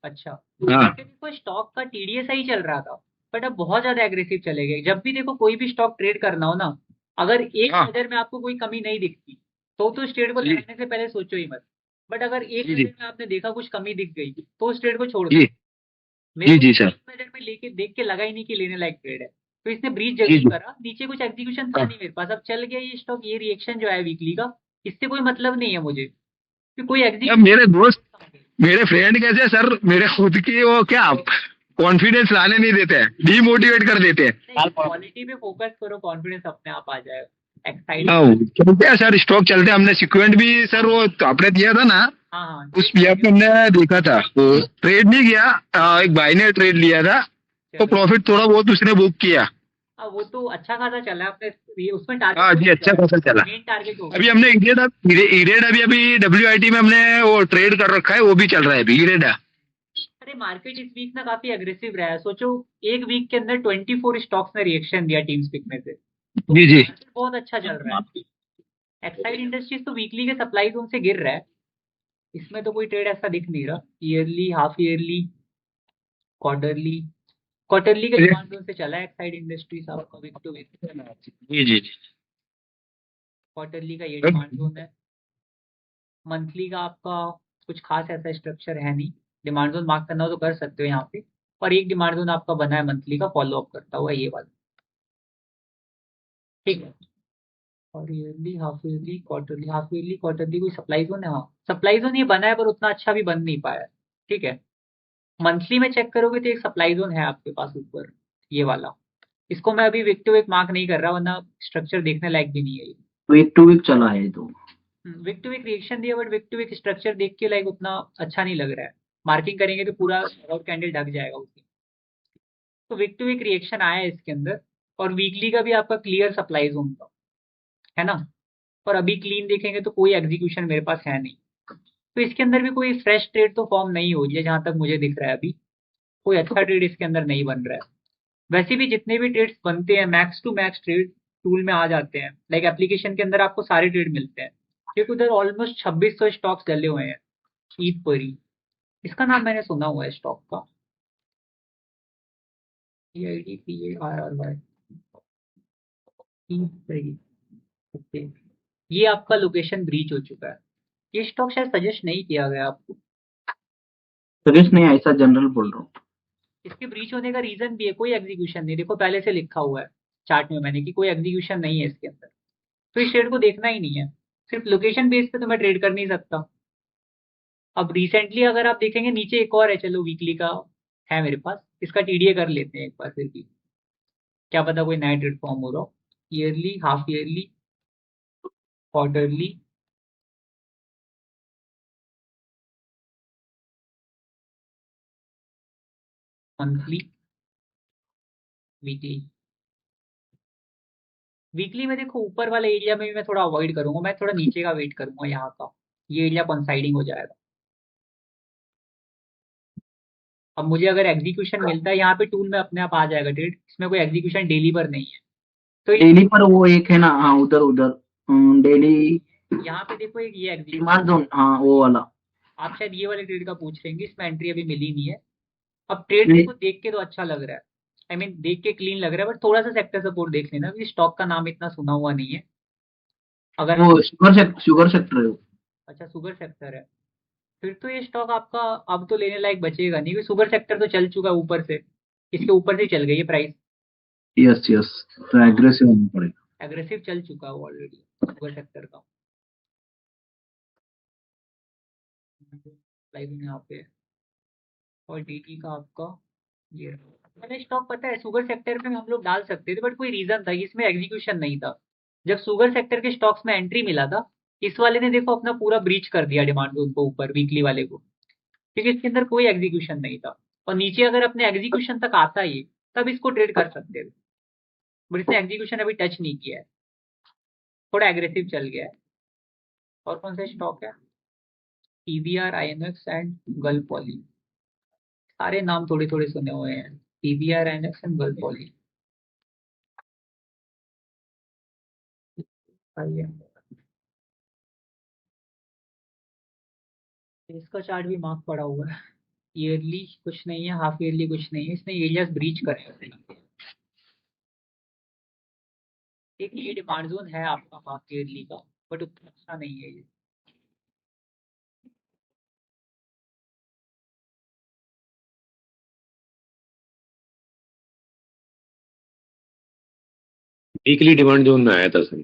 अच्छा हाँ। देखो स्टॉक का TDS ही चल रहा था, बट अब बहुत ज्यादा एग्रेसिव चले गए। जब भी देखो कोई भी स्टॉक ट्रेड करना हो ना, अगर एक नजर में आपको कोई कमी नहीं दिखती तो उस ट्रेड को लगाने से पहले सोचो ही मत। बट अगर एक नजर में आपने देखा कुछ कमी दिख गई तो उस ट्रेड को छोड़ दो। जी सर, नजर में लेके देख के लगा ही नहीं कि लेने लायक ट्रेड है, तो इसने ब्रीच जल्दी करा, नीचे कुछ एग्जीक्यूशन था नहीं मेरे पास, अब चल गया ये स्टॉक। ये रिएक्शन जो है वीकली का, इससे कोई मतलब नहीं है मुझे कि कोई एग्जीक्यूशन। मेरे दोस्त मेरे फ्रेंड कैसे सर, मेरे खुद की वो क्या कॉन्फिडेंस लाने नहीं देते हैं, डीमोटिवेट कर देते हैं। क्वालिटी पे फोकस करो, कॉन्फिडेंस अपने आप आ जाएगा। क्या सर स्टॉक चलते, हमने सिक्वेंट भी सर वो आपने दिया था ना, हाँ उस ऐप में हमने देखा था, वो ट्रेड नहीं किया, एक भाई ने ट्रेड लिया था, तो प्रॉफिट थोड़ा बहुत उसने बुक किया, वो तो अच्छा खासा चला है आपने, ये उसमें हाँ टारगेट जी, अच्छा खासा चला। मेन टारगेट हो अभी गया। हमने इरेड अभी WIT में हमने वो ट्रेड कर रखा है, वो भी चल रहा है अभी इरेड। अरे मार्केट इस वीक ना काफी अग्रेसिव रहा है, सोचो एक वीक के अंदर 24 स्टॉक्स ने रिएक्शन दिया टीम स्पिक में से, तो जी जी। मार्केट बहुत अच्छा चल रहा है। एक्साइड इंडस्ट्रीज तो वीकली के सप्लाई जोन से गिर रहा है, इसमें तो कोई ट्रेड ऐसा दिख नहीं रहा। Yearly, half yearly, quarterly, quarterly के डिमांड जोन से चला है एक्साइड इंडस्ट्रीज आपका वीक टू वीक। जी जी जी। क्वार्टरली का ये डिमांड जोन है। मंथली का आपका कुछ खास ऐसा स्ट्रक्चर है नहीं, डिमांड जोन मार्क करना हो तो कर सकते हो यहाँ पे, और एक डिमांड जोन आपका बना है मंथली का फॉलो अप करता हुआ, ये वाला। ठीक है। और yearly, half yearly, quarterly, half yearly, quarterly कोई सप्लाई जोन है? हाँ, सप्लाई जोन ये बना है पर उतना अच्छा भी बन नहीं पाया है। ठीक है। मंथली में चेक करोगे तो एक सप्लाई जोन है आपके पास ऊपर, ये वाला। इसको मैं अभी वीक टू वीक मार्क नहीं कर रहा, वरना स्ट्रक्चर देखने लायक भी नहीं है ये। वीक टू वीक चला है तो। वीक टू वीक रिएक्शन दिया, but week to week structure देख के लाइक उतना अच्छा नहीं लग रहा है। मार्किंग करेंगे तो पूरा आउट कैंडल ढक जाएगा उसी। तो वीक टू वीक रिएक्शन आया है इसके अंदर, और वीकली का भी आपका क्लियर सप्लाई जोन था, है ना। और अभी क्लीन देखेंगे तो कोई एग्जीक्यूशन मेरे पास है नहीं, तो इसके अंदर भी कोई फ्रेश ट्रेड तो फॉर्म नहीं हो रही है जहां तक मुझे दिख रहा है। अभी कोई अच्छा ट्रेड इसके अंदर नहीं बन रहा है। वैसे भी जितने भी ट्रेड्स बनते हैं max to max trade tool में आ जाते हैं, लाइक एप्लीकेशन के अंदर आपको सारे ट्रेड मिलते हैं, क्योंकि उधर ऑलमोस्ट 2600 स्टॉक्स डले हुए हैं ईद पर ही। इसका नाम मैंने सुना हुआ है स्टॉक का, PIDPARRY। ओके, ये आपका लोकेशन ब्रीच हो चुका है। ये स्टॉक शायद सजेस्ट नहीं किया गया आपको। सजेस्ट नहीं, ऐसा जनरल बोल रहा हूँ। इसके ब्रीच होने का रीजन भी है, कोई एग्जीक्यूशन नहीं, देखो पहले से लिखा हुआ है चार्ट में मैंने कि कोई एग्जीक्यूशन नहीं है इसके अंदर, तो इस ट्रेड को देखना ही नहीं है। सिर्फ लोकेशन बेस पे तो मैं ट्रेड कर नहीं सकता। अब रिसेंटली अगर आप देखेंगे नीचे एक और है, चलो वीकली का है मेरे पास, इसका TDA कर लेते हैं एक बार फिर भी, क्या पता कोई नया ट्रेड फॉर्म हो रहा हो। Yearly, half yearly, quarterly, monthly, weekly. Weekly में देखो ऊपर वाले एरिया में भी मैं थोड़ा अवॉइड करूंगा, मैं थोड़ा नीचे का वेट करूंगा यहाँ का, ये एरिया कॉन्साइडिंग हो जाएगा। अब मुझे अगर एग्जीक्यूशन मिलता है यहाँ पे टूल में अपने आप आ जाएगा ट्रेड, इसमें कोई एग्जीक्यूशन डेली पर नहीं है। तो डेली पर वो एक है ना, हाँ उधर उधर डेली यहाँ पे देखो एक ये एग्जीक्यूशन, डिमांड जोन, हाँ वो वाला। आप शायद ये वाले ट्रेड का पूछ रहे हैं, इसमें एंट्री अभी मिली नहीं है। अब ट्रेड नहीं, देखो देख के तो अच्छा लग रहा है, आई मीन देख के क्लीन लग रहा है, बट थोड़ा सा सेक्टर सपोर्ट देख लेना, क्योंकि स्टॉक का नाम इतना सुना हुआ नहीं है। अगर वो शुगर सेक्टर है वो। अच्छा शुगर सेक्टर है, फिर तो ये स्टॉक आपका अब तो लेने लायक बचेगा नहीं, क्योंकि शुगर सेक्टर तो चल चुका है ऊपर से, इसके ऊपर से चल गई है प्राइस, यस यस, तो एग्रेसिव होना पड़ेगा। एग्रेसिव चल चुका है ऑलरेडी शुगर सेक्टर का। लाइव यहाँ पे है। और DT का आपका ये मैंने स्टॉक, पता है शुगर सेक्टर में हम लोग डाल सकते थे, बट कोई रीजन था, इसमें एग्जीक्यूशन नहीं था। जब शुगर सेक्टर के स्टॉक्स में एंट्री मिला था, इस वाले ने देखो अपना पूरा ब्रीच कर दिया डिमांड जोन को ऊपर वीकली वाले को, क्योंकि इसके अंदर कोई एग्जीक्यूशन नहीं था। और नीचे अगर अपने एग्जीक्यूशन तक आता ही तब इसको ट्रेड कर सकते थे, बट इसने एग्जीक्यूशन अभी टच नहीं किया है, थोड़ा एग्रेसिव चल गया है। और कौन सा स्टॉक है? PVR, INX and gulf poly, सारे नाम थोड़े थोड़े सुने हुए हैं। PVR, INX and gulf poly, इसका चार्ट भी मार्क पड़ा हुआ है। ईयरली कुछ नहीं है, हाफ ईयरली कुछ नहीं है, इसने एरियाज ब्रीच करे हैं। एक ये डिमांड जोन है आपका हाफ ईयरली का, बट उतना अच्छा नहीं है ये। वीकली डिमांड जोन में आया था सर।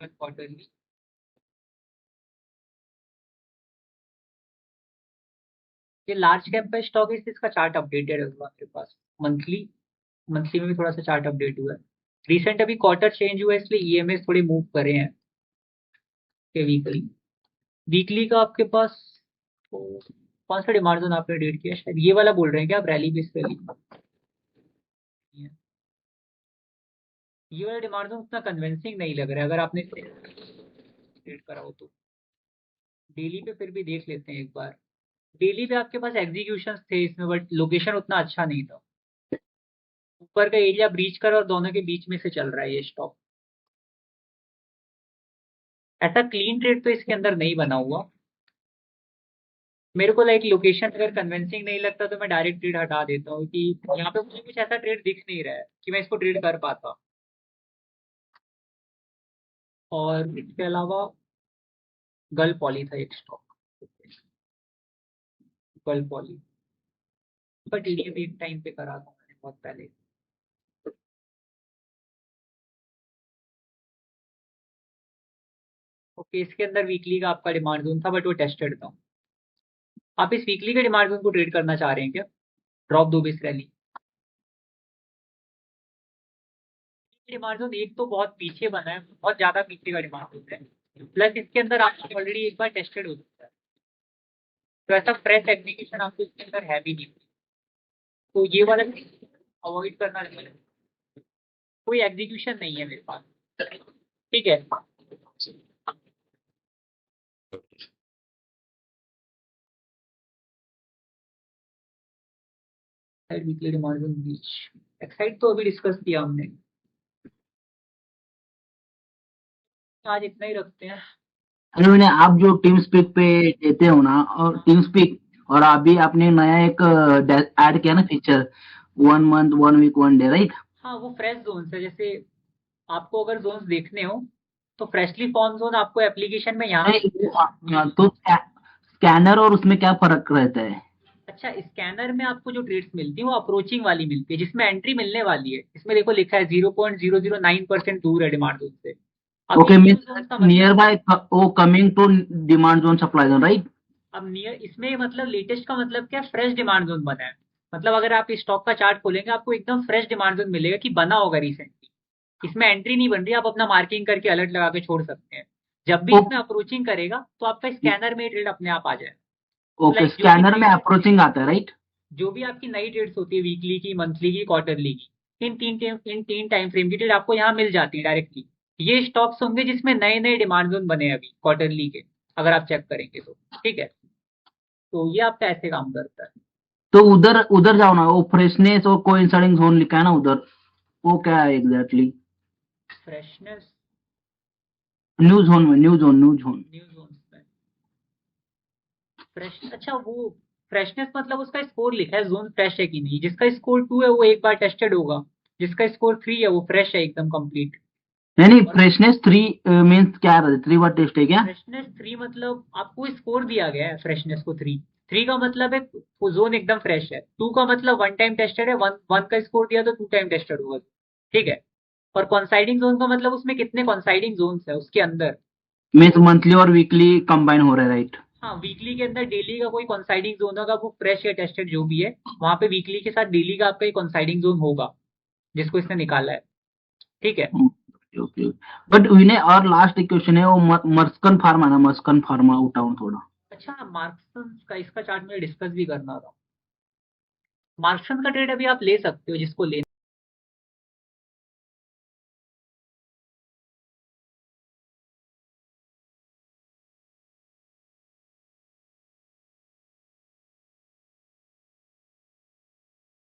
क्वार्टरली, ये लार्ज कैप का स्टॉक है, इसका चार्ट अपडेटेड है आपके पास। मंथली, मंथली में भी थोड़ा सा चार्ट अपडेट हुआ है। रिसेंट अभी क्वार्टर चेंज हुआ है, इसलिए EMS थोड़े मूव करे हैं के वीकली। वीकली का आपके पास कौन सा डिमांड जोन आपने डेट किया, शायद ये वाला बोल रहे हैं क्या आप, रैली बेस रैली? ये वाला डिमांड जोन उतना कन्विंसिंग नहीं लग रहा है अगर आपने ट्रेड करा हो तो। डेली पे फिर भी देख लेते हैं एक बार। डेली पे आपके पास एग्जीक्यूशन थे इसमें, बट लोकेशन उतना अच्छा नहीं था। ऊपर का एरिया ब्रीच कर और दोनों के बीच में से चल रहा है ये स्टॉक। ऐसा क्लीन ट्रेड तो इसके अंदर नहीं बना हुआ। मेरे को लाइक लोकेशन अगर कन्विंसिंग नहीं लगता तो मैं डायरेक्ट ट्रेड हटा देता हूँ कि यहाँ पे मुझे कुछ ऐसा ट्रेड दिख नहीं रहा है कि मैं इसको ट्रेड कर पाता। और इसके अलावा गल पॉली था एक स्टॉक, गल पॉली, बट ये भी एक टाइम पे करा था मैंने बहुत पहले। ओके, इसके अंदर वीकली का आपका डिमांड जोन था बट वो टेस्टेड था। आप इस वीकली के डिमांड जोन को ट्रेड करना चाह रहे हैं क्या? ड्रॉप दो बेस रैली। डिमांड जोन एक तो बहुत पीछे बना है, बहुत ज्यादा पीछे का डिमांड जोन है, प्लस इसके अंदर आपको ऑलरेडी एक बार टेस्टेड हो चुका है, तो ऐसा फ्रेश एग्जीक्यूशन आपको इसके अंदर है भी नहीं, तो ये वाला अवॉइड करना चाहिए। कोई एग्जीक्यूशन नहीं है मेरे पास, ठीक है। वीकली डिमांड जोन बीच एक्साइड तो अभी डिस्कस किया हमने, आज इतना ही रखते हैं। अरे मैंने आप जो टीम स्पीक पे देते हो ना, और टीम स्पीक, और अभी आपने नया एक ऐड किया ना feature, 1 month 1 week 1 day, right? हाँ, वो फ्रेश जोन है। जैसे आपको अगर जोन्स देखने हो तो फ्रेशली फॉर्म जोन आपको एप्लीकेशन में यहाँ तो स्कैनर और उसमें क्या फर्क रहता है? अच्छा, स्कैनर में आपको जो ट्रेड्स मिलती है वो अप्रोचिंग वाली मिलती है, जिसमें एंट्री मिलने वाली है। इसमें देखो लिखा है 0.009% दूर है डिमांड जोन से। अब ओके, ये मीन्स zones का मतलब, नियर बाय वो coming to demand zone supply zone, right? अब नियर इसमें मतलब लेटेस्ट का मतलब क्या, फ्रेश डिमांड जोन बना है। मतलब अगर आप इस स्टॉक का चार्ट खोलेंगे आपको एकदम फ्रेश डिमांड जोन मिलेगा कि बना होगा रिसेंटली। इसमें एंट्री नहीं बन रही, आप अपना मार्किंग करके अलर्ट लगा के छोड़ सकते हैं। जब भी इसमें अप्रोचिंग करेगा तो आपका स्कैनर में ट्रेड अपने आप आ जाए। ओके, स्कैनर में अप्रोचिंग आता है, राइट? जो भी आपकी नई ट्रेड्स होती है, वीकली की, मंथली की, क्वार्टरली की, इन तीन टाइम फ्रेम की ट्रेड आपको यहाँ मिल जाती है डायरेक्टली। ये स्टॉक्स होंगे जिसमें नए नए डिमांड जोन बने हैं अभी क्वार्टरली के, अगर आप चेक करेंगे तो, ठीक है। तो ये आपका ऐसे काम करता है। तो उधर उधर जाओ ना, वो फ्रेशनेस और कोइंसाइडिंग जोन लिखा है ना उधर, वो क्या है एग्जैक्टली? फ्रेशनेस न्यू जोन में, न्यू जोन न्यू जोन में फ्रेश, अच्छा वो फ्रेशनेस मतलब उसका स्कोर लिखा है, जोन फ्रेश है कि नहीं। जिसका स्कोर 2 है वो एक बार टेस्टेड होगा, जिसका स्कोर 3 है वो फ्रेश है एकदम कंप्लीट। नहीं, फ्रेशनेस 3 मीन्स क्या है? 3 बार टेस्ट है क्या? फ्रेशनेस 3 मतलब आपको स्कोर दिया गया है फ्रेशनेस को 3 का मतलब है वो जोन एकदम फ्रेश है। 2 का मतलब 1 टाइम टेस्टेड है, 1 का स्कोर दिया तो 2 टाइम टेस्टेड होगा, ठीक है। और कॉन्साइडिंग जोन का मतलब उसमें कितने कॉन्साइडिंग जोन्स है उसके अंदर। मीन्स मंथली और वीकली कंबाइन हो रहा है, राइट? हाँ, वीकली के अंदर डेली का कोई कॉन्साइडिंग जोन होगा, वो फ्रेश या टेस्टेड जो भी है, वहां पे वीकली के साथ डेली का आपका एक कॉन्साइडिंग जोन होगा जिसको इसने निकाला है, ठीक है। ओके, बट विनय और लास्ट क्वेश्चन है, वो मस्कन फार्मा ना, मस्कन फार्मा उठाऊं थोड़ा। अच्छा, मार्क्सन का इसका चार्ट में डिस्कस भी करना था। मार्क्सन का ट्रेड अभी आप ले सकते हो जिसको ले